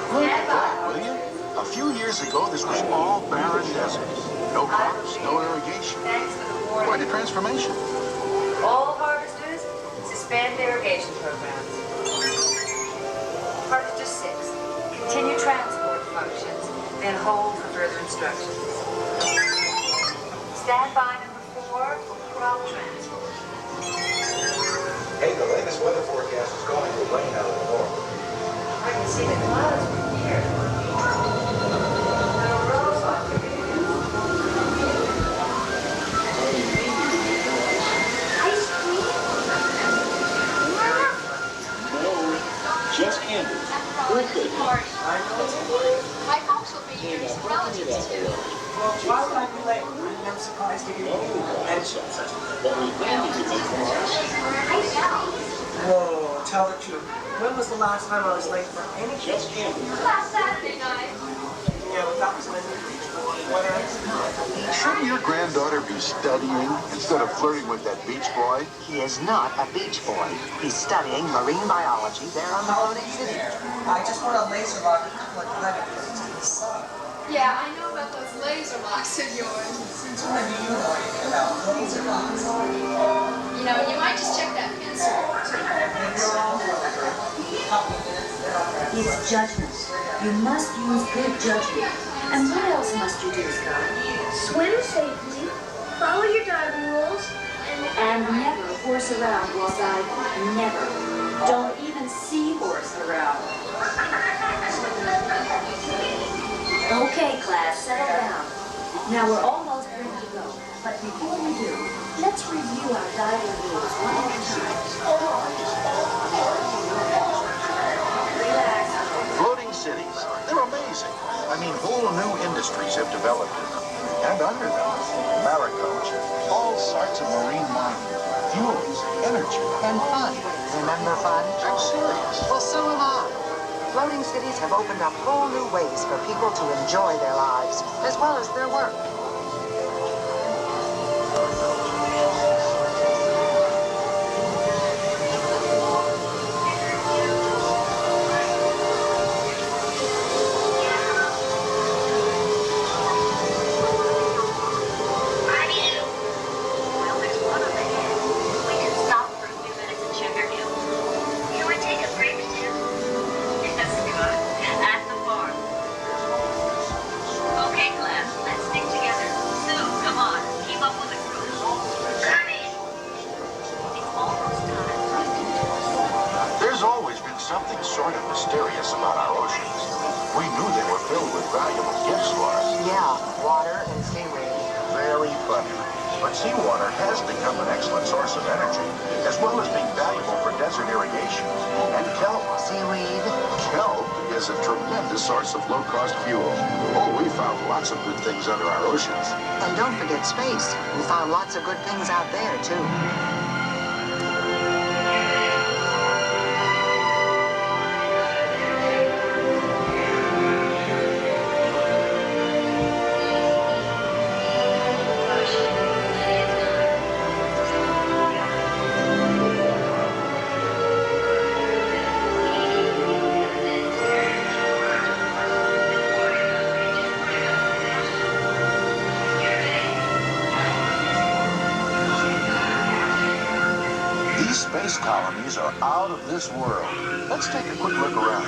Look at that, will you? A few years ago, this was all barren desert. No crops, no irrigation. Quite a transformation. All harvesters suspend irrigation programs. Harvester 6, continue transport functions, then hold for further instructions. Stand by number 4 for crop transport. Hey, the latest weather forecast is calling for rain out of the north. I can see the clouds from here. Just candy. Very good. My folks will be here. Some relatives too. Well, why would I be late? I'm surprised to hear you mention such a thing. Whoa, tell the truth. When was the last time I was late for anything? Just candy. Last Saturday night. Yeah, but that was when the beach weather. Shouldn't your granddaughter be studying instead of flirting with that beach boy? He is not a beach boy. He's studying marine biology there on the floating city. I just want a laser rock and a couple of credit points in the sun. Yeah, I know about those laser locks of yours. Since when do you know anything about laser rocks? You know, you might just check that pencil. It's judgment. You must use good judgment. And what else must you do, Scott? Swim safely, follow your diving rules, And never horse around while diving. Never. Don't even see horse around. Okay, class, settle down. Now we're almost ready to go. But before we do, let's review our diving rules one more time. Floating cities, they're amazing. I mean, whole new industries have developed in them. And under them, mariculture, all sorts of marine mining, fuels, energy, and fun. Remember fun? I'm serious. Well, so am I. Floating cities have opened up whole new ways for people to enjoy their lives, as well as their work. Something sort of mysterious about our oceans. We knew they were filled with valuable gifts for us. Yeah, water and seaweed. Very funny. But seawater has become an excellent source of energy, as well as being valuable for desert irrigation. And kelp. Seaweed. Kelp is a tremendous source of low-cost fuel. Oh, we found lots of good things under our oceans. And don't forget space. We found lots of good things out there, too. Space colonies are out of this world. Let's take a quick look around.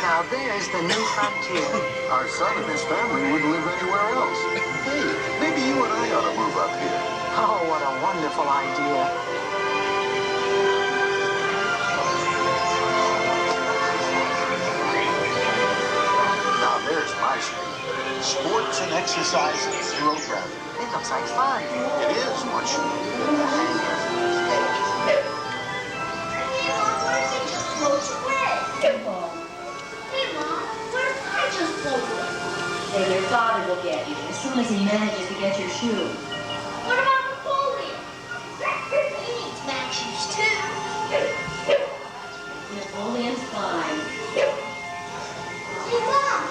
Now there's the new frontier. Our son and his family wouldn't live anywhere else. Hey, maybe you and I ought to move up here. Oh, what a wonderful idea. It's an exercise in zero gravity. It looks like fun. It is once you get the hang of it. Hey, Mom, where's I just float away? Then your father will get you as soon as he manages to get your shoe. What about Napoleon? He needs Mac shoes too. Napoleon's fine. Hey, Mom!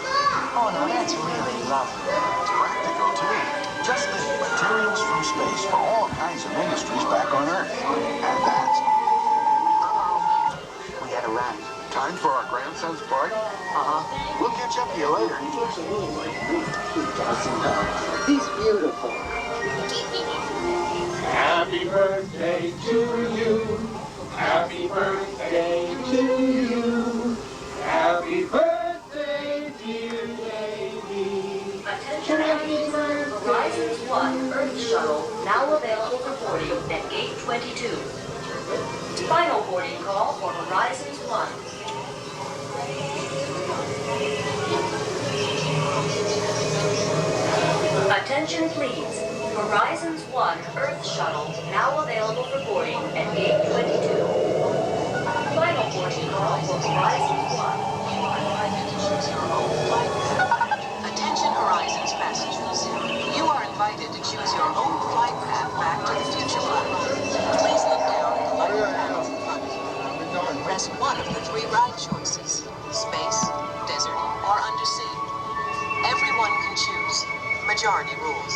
Oh, no, that's really lovely. It's practical, too. Just think, materials from space for all kinds of industries back on Earth. And that's... We gotta run. Time for our grandson's party? We'll catch up to you later. He's beautiful. Happy birthday to you. Happy birthday to you. Happy birthday, dear lady. Attention please. Horizons 1 Earth Shuttle now available for boarding at Gate 22. Final boarding call for Horizons 1. Attention please. Horizons 1 Earth Shuttle now available for boarding at Gate 22. Final boarding call for Horizons 1. Attention Horizons passengers. You are invited to choose your own flight path back to the future platform. Please look down at the light panels in front of you. Press one of the 3 ride choices: space, desert, or undersea. Everyone can choose. Majority rules.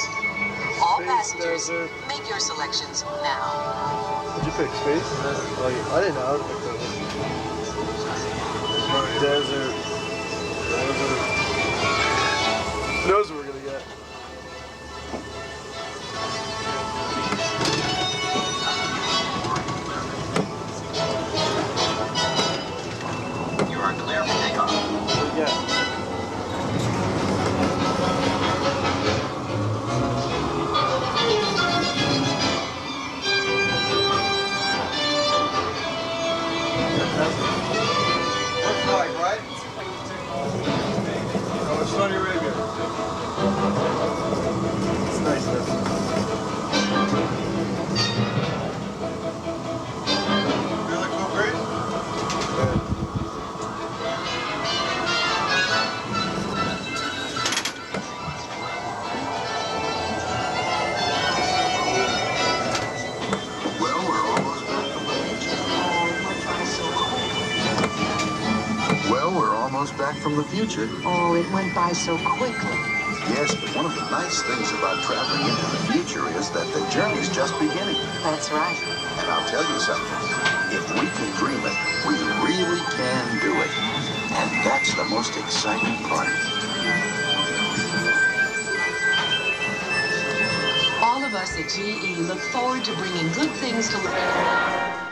All passengers, make your selections now. Did you pick space? Like, I didn't know. I would pick that. Desert. Who knows what we're gonna get? You are clear for takeoff. Yeah. Saudi Arabia. It's nice though. Really cool breeze? Well, we're almost back from the future. Well, we're almost back from the future. Oh, it went by so quickly. Yes, but one of the nice things about traveling into the future is that the journey's just beginning. That's right. And I'll tell you something. If we can dream it, we really can do it. And that's the most exciting part. All of us at GE look forward to bringing good things to life.